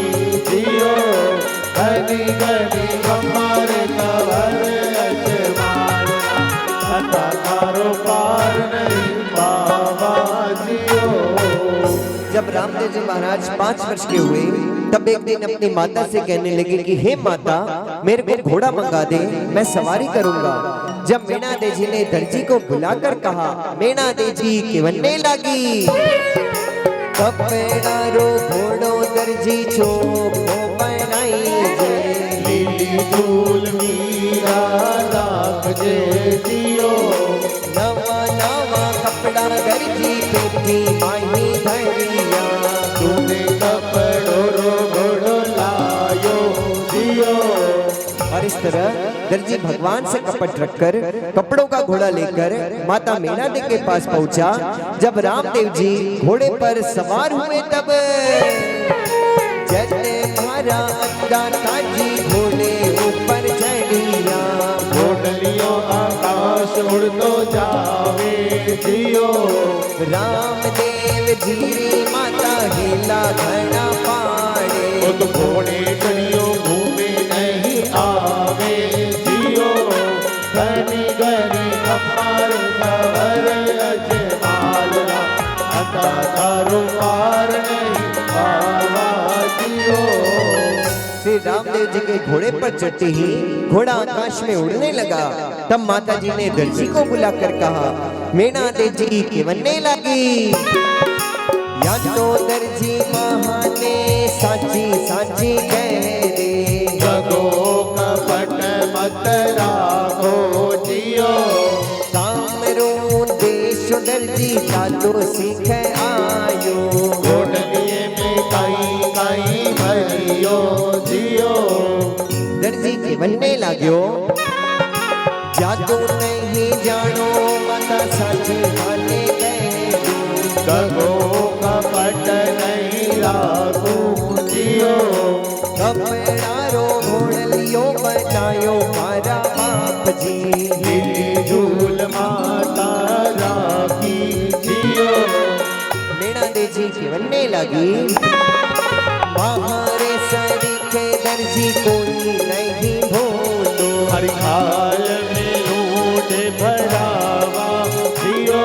जियो, घनी घनी हमारे कवर अजमाना, अंधारो पार नहीं पावा जियो। जब रामदेव जी महाराज 5 वर्ष के हुए तब एक दिन अपनी माता से कहने लगे कि हे माता, मेरे को घोड़ा मंगा दे, मैं सवारी करूंगा। जब मीना देवी जी ने दर्जी को बुलाकर कहा, मीना देवी जी की बनने लगी। कपड़ा रो घोड़ो दर्जी चोको बनाई जे, लीली झूल मीरा लाख जे जियो, नवा नवा कपड़ा दर्जी पेटी माही धरिया, तूने कपड़ो रो घोड़ो लायो जियो, और इस तरह दर्जी भगवान से कपट रखकर कपड़ों का घोड़ा लेकर माता मीना देवी के पास पहुंचा। जब रामदेव जी घोड़े पर सवार हुए तब जने मारा दाता जी घोड़े ऊपर चढ़िया, घोड़लियों आकाश उड़ तो जावे जियो, रामदेव जी माता हिला घड़ा पाड़े, खुद घोड़े चढ़ियो घूमे नहीं आवे जियो, घनी घनी कपार कवर अजमाना, अंधारो पार नहीं पावा जियो। श्री रामदेव जी के घोड़े पर चढ़ते ही घोड़ा आकाश में उड़ने लगा। तब माता जी ने दर्जी को बुलाकर कहा, मीना देवी जी की बनने लगी। या तो दर्जी महाने साची साची कह दे, जगो कपट मत राखो जियो, कामरू देश दर्जी तातो सीख आयो, घोड़लिए में कई कई भरियो दर्जी के बनने लाग्यो जादू नहीं जानो माता सच माने गए गगो कपट नहीं लागू जियो कपड़ारो घोड़लियो बनायो मारा बाप जी हिली झूल माता राखी जियो मीणा देजी की बनने लगी हमारे सरीखे दर्जी कोई नहीं भूलो हर खाल में ऊँट भरावा जियो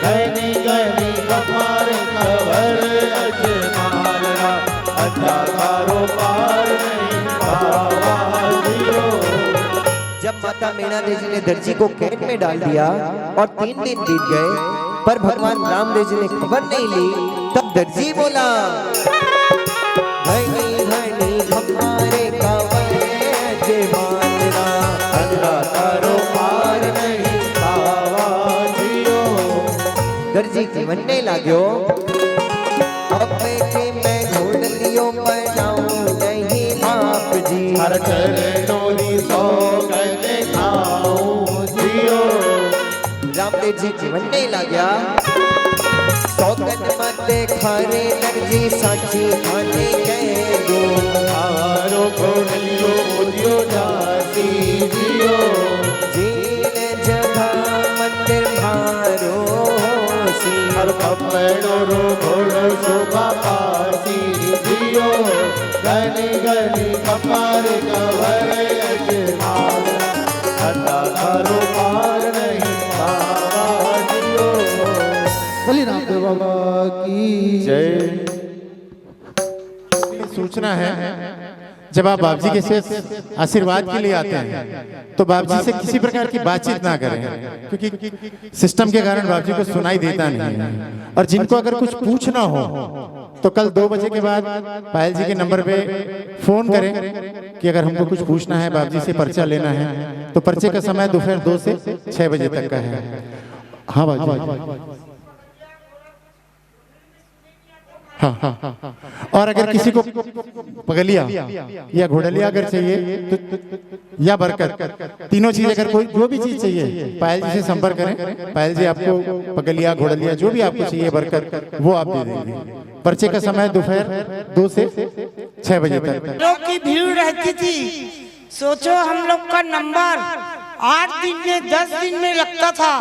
गनी गनी कमर कवर अजमालरा अंधारो पार नहीं पावा जियो। जब माता मीणा देवी ने दर्जी को कैद में डाल दिया और 3 दिन बीत गए पर भगवान रामदेव जी ने खबर नहीं ली, तब दर्जी बोला घनी घनी हमारे कवच मानना अंधारो पार नहीं पावा जियो। दर्जी की बनने लाग्यो अब के मैं घोड़लियो बनाऊं नहीं आप जी हर चरणों सो गए खाऊं जियो रामदेव जी की बनने लाग्या सौगन मत खारे दर्जी साची खाने गए गो हारो घोड़ियो मुदियो दासी जियो जीन जगह मंदिर भारो सी हर कपड़ो रो घोड़ो शोभा पासी जियो गनी गनी कपार कवर अजमाल अंधारो पार नहीं पावा जियो। बोली रामदेव बाबा की जय। सूचना है जब आप बाप जी के से आशीर्वाद के लिए आते हैं तो बाप जी से किसी प्रकार की बातचीत ना करें, क्योंकि सिस्टम के कारण बाप जी को सुनाई देता नहीं है। और जिनको अगर कुछ पूछना हो तो कल 2 बजे के बाद पायल जी के नंबर पे फोन करें कि अगर हमको कुछ पूछना है, बाप जी से पर्चा लेना है, तो पर्चे का समय दोपहर 2 से 6 बजे तक का है। हाँ बाप जी हाँ। और अगर किसी को पगलिया या घोड़लिया अगर चाहिए तो या बरकत, तीनों चीज अगर कोई जो भी चीज चाहिए पायल जी से संपर्क करें। पायल जी आपको पगलिया घोड़लिया जो भी आपको चाहिए बरकत वो आप दे देंगे। पर्चे का समय दोपहर 2 से 6 बजे तक। लोग की भीड़ रहती थी। सोचो हम लोग का नंबर 8 दिन में 10 दिन में लगता था।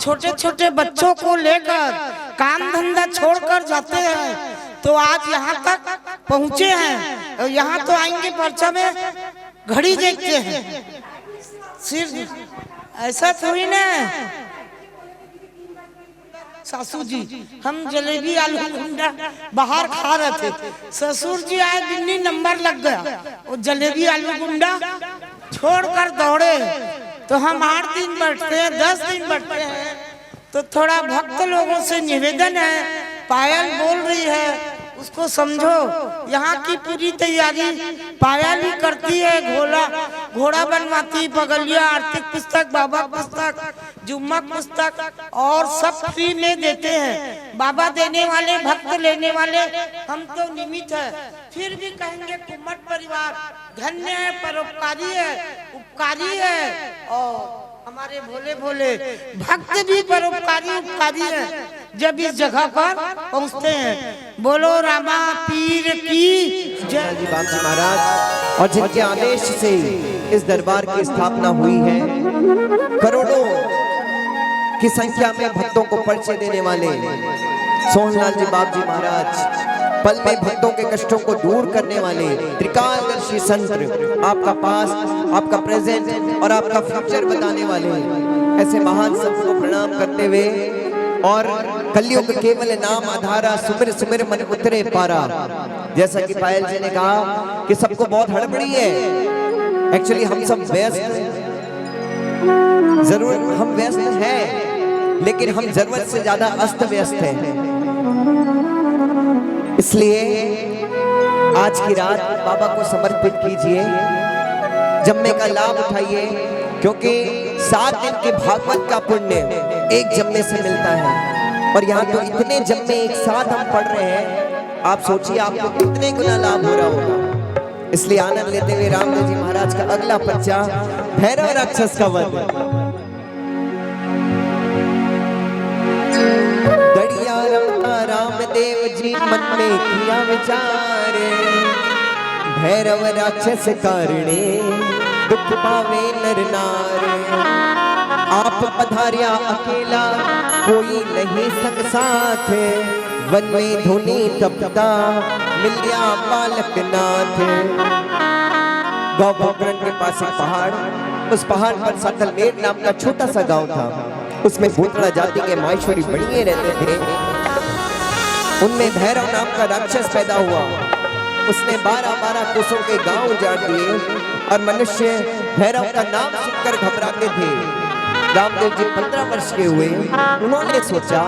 छोटे छोटे बच्चों को लेकर काम धंधा छोड़कर जाते हैं तो आज यहाँ तक पहुँचे हैं। और यहाँ तो आएंगे पर्चा में घड़ी देखते हैं, सिर्फ ऐसा थोड़ी ना। सासू जी हम जलेबी आलू गुंडा बाहर खा रहे थे, ससुर जी आए दिल्ली नंबर लग गया, वो जलेबी आलू गुंडा छोड़कर दौड़े। तो हम 8 दिन बैठते हैं, 10 दिन बैठते हैं। तो थोड़ा भक्त लोगों से निवेदन है, पायल बोल रही है उसको समझो। यहाँ की पूरी तैयारी पायल ही करती है। घोड़ा बनवाती, पगलिया, आर्थिक पुस्तक, बाबा पुस्तक, जुम्मा पुस्तक और सब फ्री में देते हैं। बाबा देने वाले, भक्त लेने वाले हम तो निमित्त है। फिर भी कहेंगे कुम्मट परिवार धन्य है, परोपकारी है, उपकारी है। और हमारे भोले भोले भक्त भी परोपकारी उपकारी है जब इस जगह पर पहुँचते हैं। बोलो रामा पीर की जय। जी बाप जी महाराज और जिनके आदेश से इस दरबार की स्थापना हुई है, करोड़ों की संख्या में भक्तों को पर्चे देने वाले सोहनलाल जी बाप जी महाराज, पल में भक्तों के कष्टों को दूर करने वाले त्रिकालदर्शी संत, आपका पास, आपका प्रेजेंट और आपका फ्यूचर बताने वाले ऐसे महान संत को प्रणाम करते हुए और कलयुग केवल नाम आधारा, सुमिर सुमिर मन उतरे पारा। जैसा कि पायल जी ने कहा कि सबको बहुत हड़बड़ी है। एक्चुअली हम सब व्यस्त, जरूर हम व्यस्त हैं, लेकिन हम जरूरत से ज्यादा अस्त व्यस्त हैं। इसलिए आज की रात बाबा को समर्पित कीजिए, जम्मे का लाभ उठाइए, क्योंकि 7 दिन के भागवत का पुण्य एक जम्मे से मिलता है। और यहाँ तो इतने जम्मे एक साथ हम पढ़ रहे हैं, आप सोचिए आपको कितने गुना लाभ हो रहा होगा। इसलिए आनंद लेते हुए रामदेव जी महाराज का अगला पर्चा भैरव राक्षस का वध। दड़िया रमता रामदेव जी मन में किया विचार, भैरव राक्षस कारणे दुख पावे नर नार। आप पधारिया अकेला कोई नहीं संग साथ, वन में धुनी तपता मिलिया बालक नाथ। गौभोकरण के पास एक पहाड़, उस पहाड़ पर सातलमेर नाम का छोटा सा गांव था। उसमें भूतड़ा जाति के माहेश्वरी बड़िए रहते थे। उनमें भैरव नाम का राक्षस पैदा हुआ। उसने 12-12 कोसों के गांव उजाड़ दिए और मनुष्य भैरव का नाम सुनकर घबराते थे। रामदेव जी 15 वर्ष के हुए। उन्होंने सोचा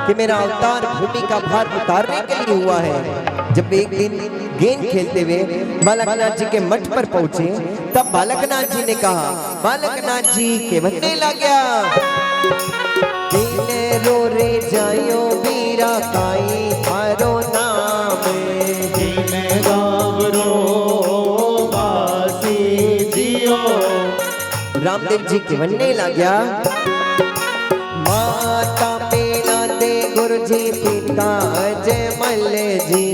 कि मेरा अवतार भूमि का भार उतारने के लिए हुआ है। जब एक दिन गेंद खेलते हुए बालकनाथ जी के मठ पर पहुंचे, तब बालकनाथ जी ने कहा, बालकनाथ जी के बनने लग गया। रो रे जायो वीरा काई थारो नाम, रामदेव जी के बनने लग गया। माता पेड़ा दे गुरु जी पिता अजमल जी,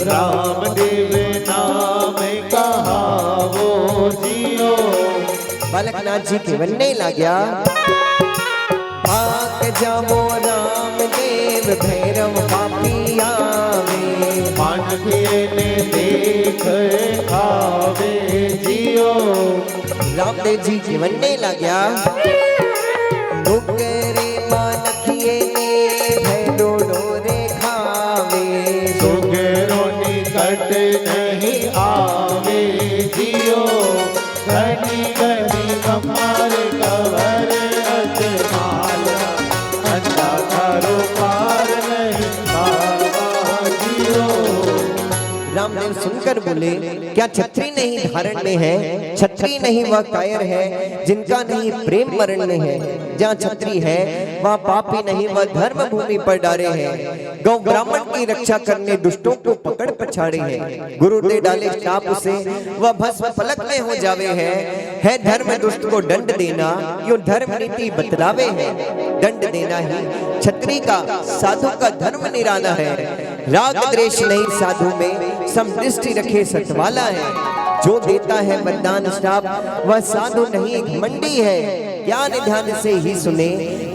रामदेव नाम कहा वो जियो। बालकनाथ जी के बनने लग गया। भाग जाओ रामदेव भैरव पापिया में, मन के ने देख खावे जियो। रामदेव जी के बनने लग गया। डुगरे मानखिए ने भैरो डोरे खावे, सुगरो निकट नहीं आवे जियो। घनी घनी कमर कवर अजमाल, अंधा थारो पार नहीं पावा जियो। रामदेव सुनकर बोले, क्या छत्री नहीं धारण में है? छत्री नहीं वह कायर है जिनका नहीं प्रेम मरण में है। जहाँ छत्री है वहाँ पापी नहीं वह धर्म भूमि पर डारे हैं। गौ ब्राह्मण की रक्षा करने दुष्टों को पकड़ पछाड़े हैं। गुरु दे डाले शाप उसे वह भस्म फलक में हो जावे है धर्म दुष्ट को दंड देना यो धर्म नीति बतलावे है। दंड देना ही छत्री का साधु का धर्म निराला है। राग द्वेष नहीं साधु में समदृष्टि रखे सतवाला है। जो देता है वरदान श्राप वह साधु नहीं घमंडी है। ज्ञान ध्यान से ही सुने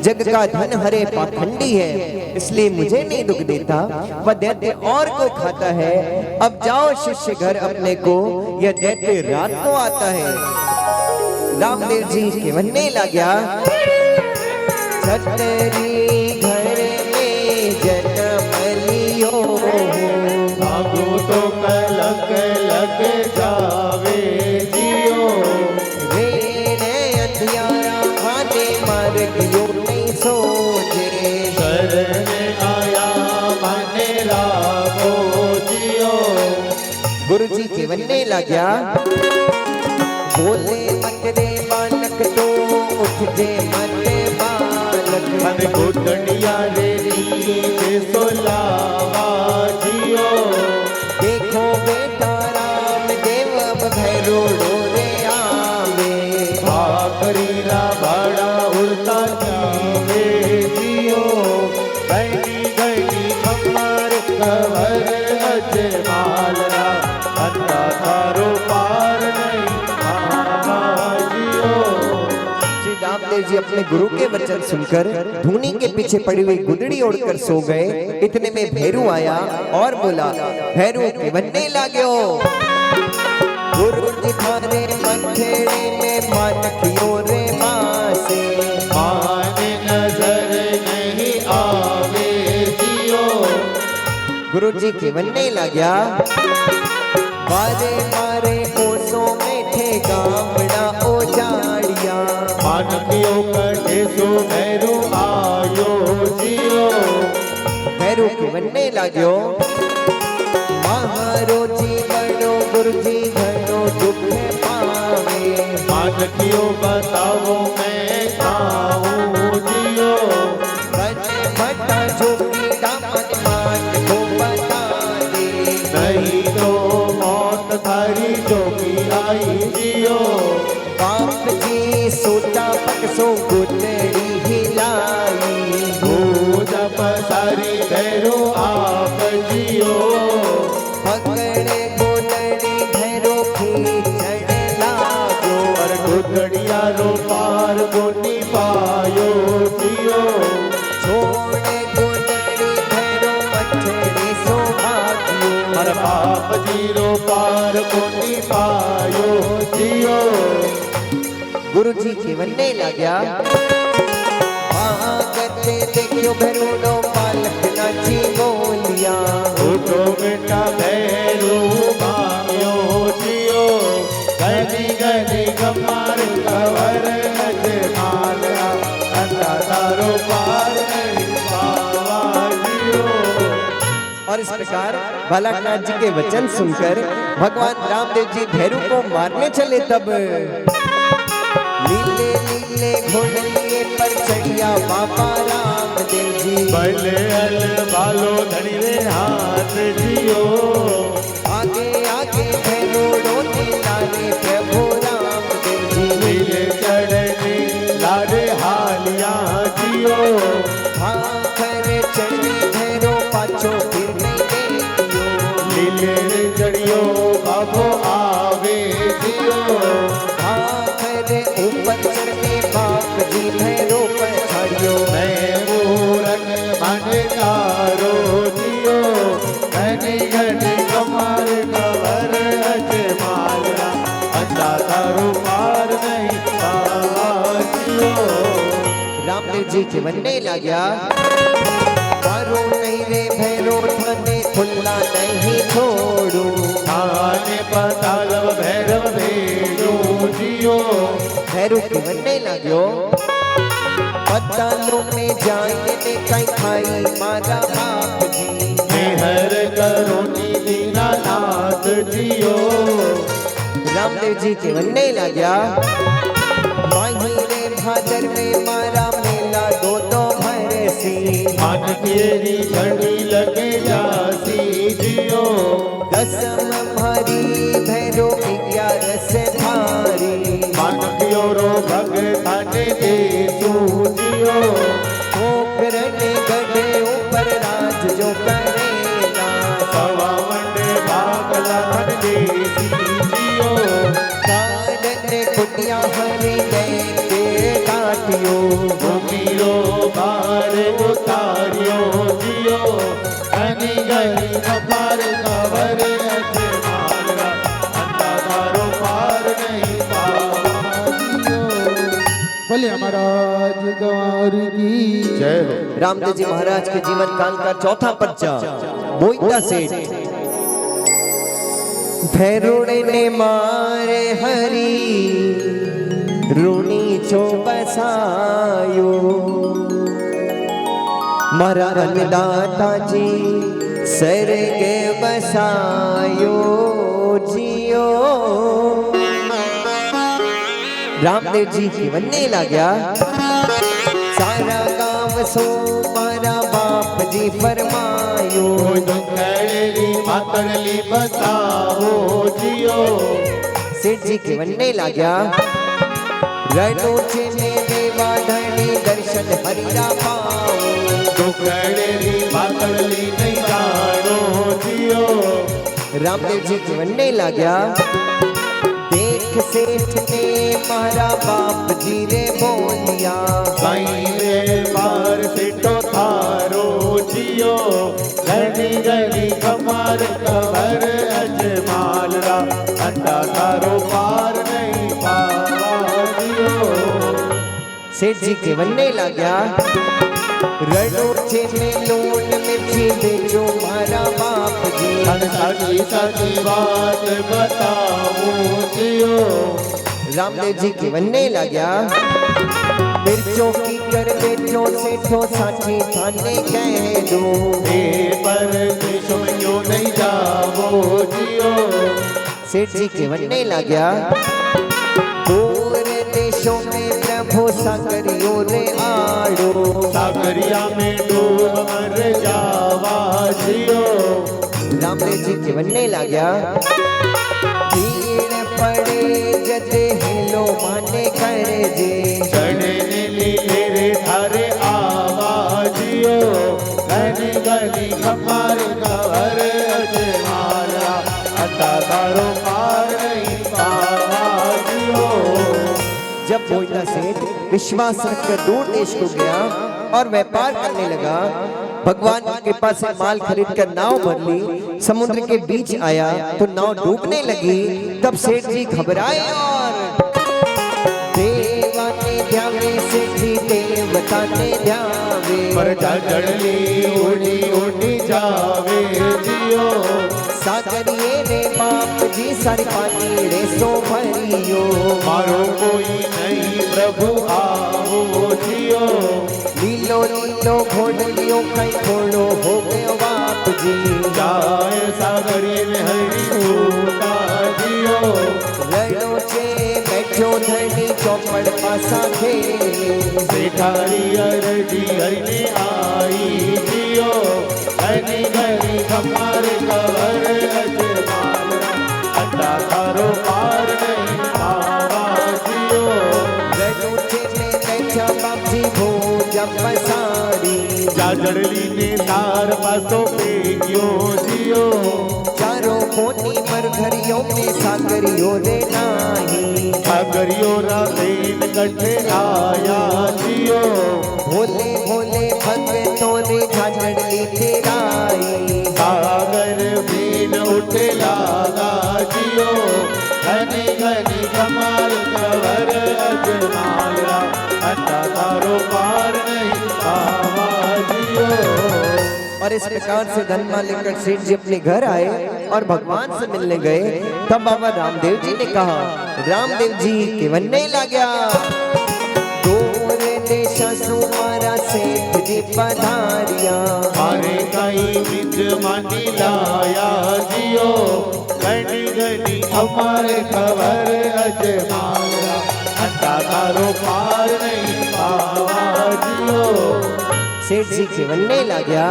जग का धन हरे पाखंडी है। इसलिए मुझे नहीं दुख देता वह दैत्य और को खाता है। अब जाओ शिष्य घर अपने को, यह दैत्य रात को आता है। रामदेव जी के बनने लग गया। छतरी घर में जन्म लियो, भागो तो कलक लग जावे जियो। रेणे अंधियारा खाने मार गयो नहीं सोचे, शरण आया माने लागो जियो। गुरु जी के बनने लग गया। बोले मत रे बालक तो उठ जे मत बालक, मन गुदड़िया रे रीते सोलावा जियो। देखो बेटा रामदेव अब भैरो डोरे आवे, आखरी ना बड़ा उड़ता जावे जियो। गैनी गैनी खमर कवर अजमाल रा, अंधा थारो पार नहीं आवा जियो। श्री रामदेव जी अपने गुरु के वचन सुनकर धूनी के पीछे पड़ी हुई गुदड़ी ओढ़कर सो गए। इतने में भैरू आया और बोला, भैरू के बनने लागो। गुरु जी थारे मंथेड़े में मानखियो रे मासे, माने नजर नहीं आवे जियो। गुरु जी के बनने लग्या। मारे मारे कोसों में थे गामड़ा ओजाड़िया, मानकियो कटे सो भैरू आयो जियो। भैरू के बनने लाग्यो। महारो जी बड़ो गुरु जी घनो दुख पावे, मानकियो बताओ मैं खाऊं जियो। बने भट्टा झोंकी दामन मान को बता दे, नहीं तो मौत थारी जो जियो बाप जी सोटा पकसो गुदड़ी हिलाई भूत पसारी भैरो आप जियो पकड़े गुदड़ी भैरो खींचड़ लागो पर गुदड़िया रो पार गोनी पायो जियो छोड़े गुदड़ी भैरो मछड़ी सो भाग्यो पर बाप जी रो पार गोनी पायो जियो गुरु जी के वन्ने लाग्या करते देखियो भैरो पालक नाची बोलिया उठो बेटा भैरू भाग्यो जियो गली गली कमार कवर अजमाला अंधा तारो पार नहीं पावा जियो। और इस प्रकार बालाकनाथ जी के वचन सुनकर भगवान रामदेव जी भैरू को मारने चले तब नीले नीले घोड़े पर चढ़िया बाबा रामदेव जी भले अल बालो धनी रे हाथ जियो आगे आगे भैरोड़ो लाले प्रभु रामदेव जी नीले चढ़ने लाडे हालिया जियो भाखर चढ़ी भैरो पाछो फिर नहीं देखियो नीले चढ़ियो बाबो आवे जियो भाखर ऊपर चढ़ने बाप जी भैरो पछाड़ियो मैं मूरन मन तारो जियो घनी घनी कमर कवर अजमाला अंधा तारो पार नहीं पावा जियो। रामदेव जी के बनने लगा मारो नहीं रे भैरो थाने खुला नहीं छोड़ू आने पतालव भैरव भेजो जियो भैरू के बनने लग्यो पतालों में जाने कहीं खाई मारा बाप जी मेहर करोनी दीनानाथ जियो रामदेव जी के बनने लगा माहिरे भादर में मारा मेला दो दो भरे सी मन तेरी घड़ी लगे जासी जियो दसम भरी भैरो 11 से भारी मन प्योरो भगतन दे जियो पोखरने गढ़े ऊपर राज जो करेला सवा मंडे भागला मन देसी जियो काटने कुटिया हरी गए के काटियो भूमिरो बार उतारियो जियो घनी घनी कपार कवर अजमाला अंधा तारो पार नहीं पावा जियो। बोले महाराज गवार की जय हो। रामदेव जी महाराज के जीवन काल का चौथा पर्चा बोईता सेठ भैरोड़े ने मारे हरी रूनी चो बसायो मारा अन्नदाता जी सरगे बसायो जियो रामदेव जी की बनने लगा सारा गांव सो मारा बाप जी फरमायो दुखड़ी मातड़ली बताओ जियो सेठ जी के बनने लगा रणोचे ने देवा धनी दर्शन हरिरा पाओ दुखड़ी मातड़ली नहीं जानो जियो रामदेव जी के बनने लगा देख सेठ ने मारा बाप जी रे बोलिया साईं रे बार सिटो थारो जियो घनी घनी कमार कवर अजमाला अंधा तारो पार नहीं पावा जियो सेठ जी के बनने लगा रणोचे में लून मिर्ची बेचो मारा बाप जी साची साची बात बताओ जियो रामदेव जी के बनने लगा मिर्चों की कर बेचो सेठो साची थाने कह दो पर देशों में क्यों नहीं जाओ जियो सेठ जी के बनने लगा दूर देशों में प्रभु सागरियो रे आड़ो सागरिया में डूब मर जावा जियो रामदेव जी के बनने लगा भीड़ पड़े जद माने कर जे चढ़ने लीले रे थारे आवाजियो गनी गनी खमार कवर अजमाला अता तारो पार नहीं पावाजियो। जब बोईता सेठ विश्वास रखकर दूर देश को गया और व्यापार करने लगा, भगवान की कृपा से माल खरीद कर नाव भर ली, समुद्र के बीच आया तो नाव डूबने लगी। तब सेठ जी घबराए और देवा ने ध्यावे, सेठ जी देवता ने ध्यावे, पर जड़ली उड़ी उड़ी जावे जियो सागरिये रे बाप जी सारी पानी रे सो भरियो, मारो कोई नहीं प्रभु आओ जियो। लीलो लीलो घोड़ियों कई घोड़ो हो गयो बाप जी, जाए सागरी में हरी सूता जियो लड़ो चे बैठो धनी चौपड़ पासा खेले, सेठारी अरजी हरने आई जियो हनी घनी खमार कवर अजमाला अड्डा तारो पार नहीं पावा जियो। लड़ो चे में बैठा बाप जी भोज पसारी, जाजड़ली ने तार पासो पे क्यों जियो चारों कोनी पर घरियों में सागरियों रे नाही, सागरियो रातेन कटे आया जियो भोले भोले भगतों ने झाझड़ली तेराई, सागर बीन उठे लागा जियो घनी घनी कमाल कवर अजमाला अड्डा तारो पार नहीं पावा जियो। और इस प्रकार से धनमा लेकर सेठ जी अपने घर आए और भगवान से मिलने गए। तब बाबा रामदेव जी ने कहा, रामदेव जी के वन्ने ला गया, दूर देशा सुमारा सेठ जी पधारिया, मारे कई बिज मानी लाया जियो घनी घनी हमारे खबर अजमाला अड्डा तारो पार नहीं पावा जियो। सेठ जी के वन्ने ला गया,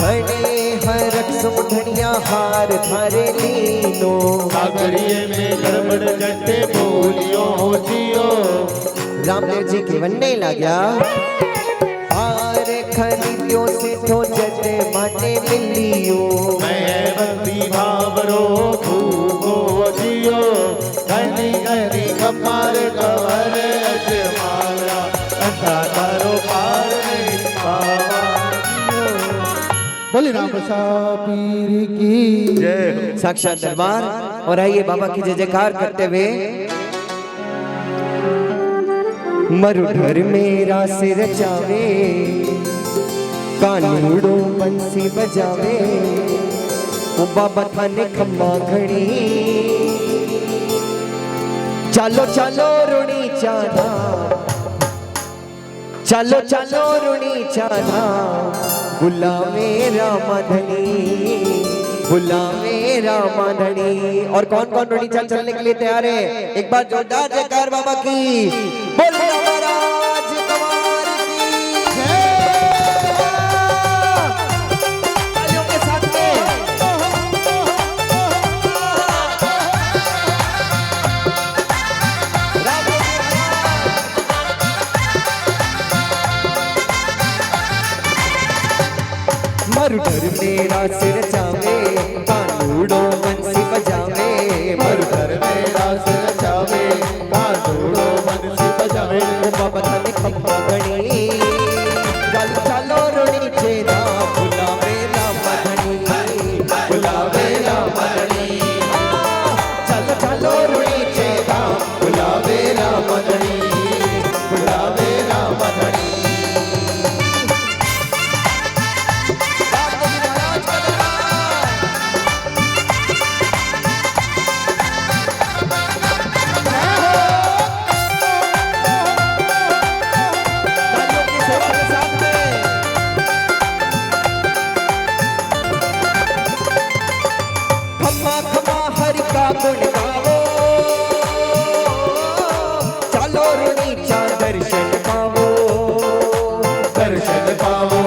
बड़े हरक सुधनिया हार थारे लीनो, सागरिये में गड़बड़ जटे बोलियो जियो रामदेव जी के वन्ने ला गया, हार खरीदियो से तो जटे माने मिलियो, मैं बंदी भावरो भूगो जियो घनी घनी कमार कवर अजमाला अड्डा तारो पार नहीं पावा जियो। बोले राम पीर की जय। साक्षात दरबार। और आइए बाबा की जय जयकार करते हुए, मरुधर मेरा सिर रचावे, कानूड़ो बंसी बजावे, ओ बाबा थाने खम्मा घड़ी, चलो चलो रुणी चाना, चलो चलो रुणी चाना, बुलावे रामाधनी, बुलावे रामाधनी। और कौन कौन रुणी चाल चलने के लिए तैयार है? एक बार जोरदार जयकार बाबा की, बोले महाराज कुमार की जय। तालियों के साथ में मरुधर मेरा सिर चावे, कानूड़ो बंसी बजावे, मरुधर मेरा सिर चावे कानूड़ो बंसी बजावे, ओ बाबा थाने खम्मा घड़ी, चल चलो रुणी चेना, बुलावे रामाधनी, बुलावे रामाधनी, चल चलो रुणी चेना, बुलावे रामाधनी, बुलावे रामाधनी। खम्मा खम्मा हरि का गुण गावो, चलो रुणी चा दर्शन पावो, दर्शन पावो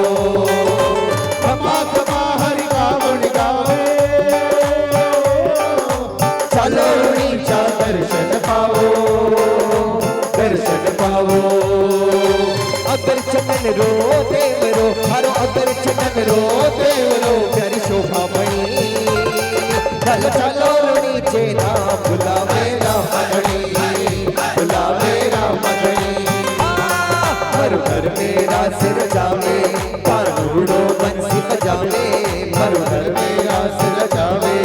खमा खमा हरि का गुण गावे, चलो रुणी चा दर्शन पावो चंदन रो देवरो हरो अगर चंदन रो देवरो प्यारी शोभा बनी चलो चलो नीचे ना बुलावे रामधनी बुलावे रामधनी हर घर मेरा सिर जावे कानूड़ो बंसी बजावे हर घर मेरा सिर जावे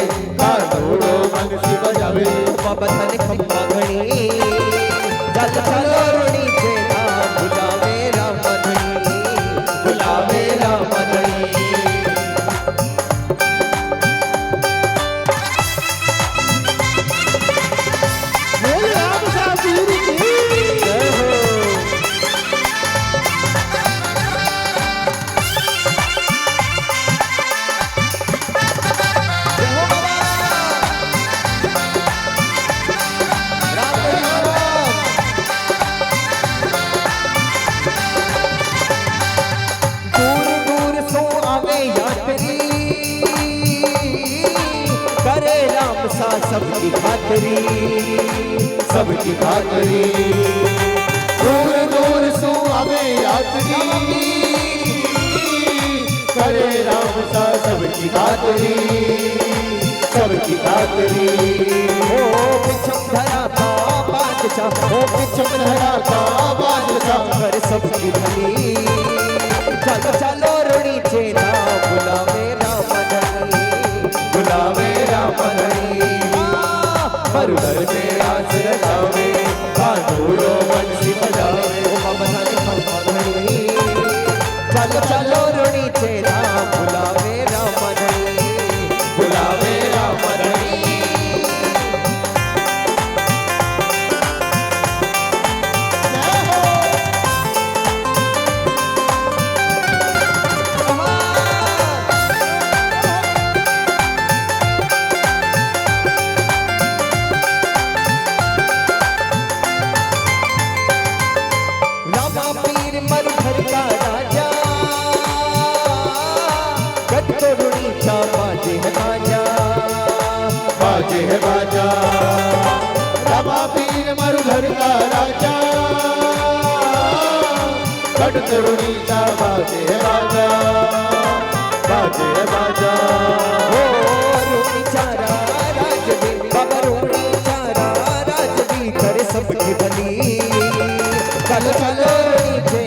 कानूड़ो बंसी बजावे बाबा तने खम्मा घणी चल चलो नीचे ना बुलावे रामधनी बुलावे रामधनी सबकी खातरी सबकी खातरी दूर दूर सो आवे यात्री करे राम सा सबकी खातरी सबकी खातरी ओ पिछम धरा था बादशाह ओ पिछम धरा था बादशाह कर सबकी भली चलो चलो ऋणी चेना बुलावे रामधनी बुलावे रामधनी हर घर मेरा सिर जावे कानूड़ो बंसी बजावे ओ बाबा थाने खम्मा घणी चलो चलो ऋणी चेना बुलावे रामधनी बुलावे रामधनी बाजे है बाजा रामा पीर मरुधर का राजा कट तरुणी का बाजे है बाजा बाजे है बाजा ओ रूणी चारा राजवी बाबा रूणी चारा राजवी करे सबकी भली चलो चलो नीचे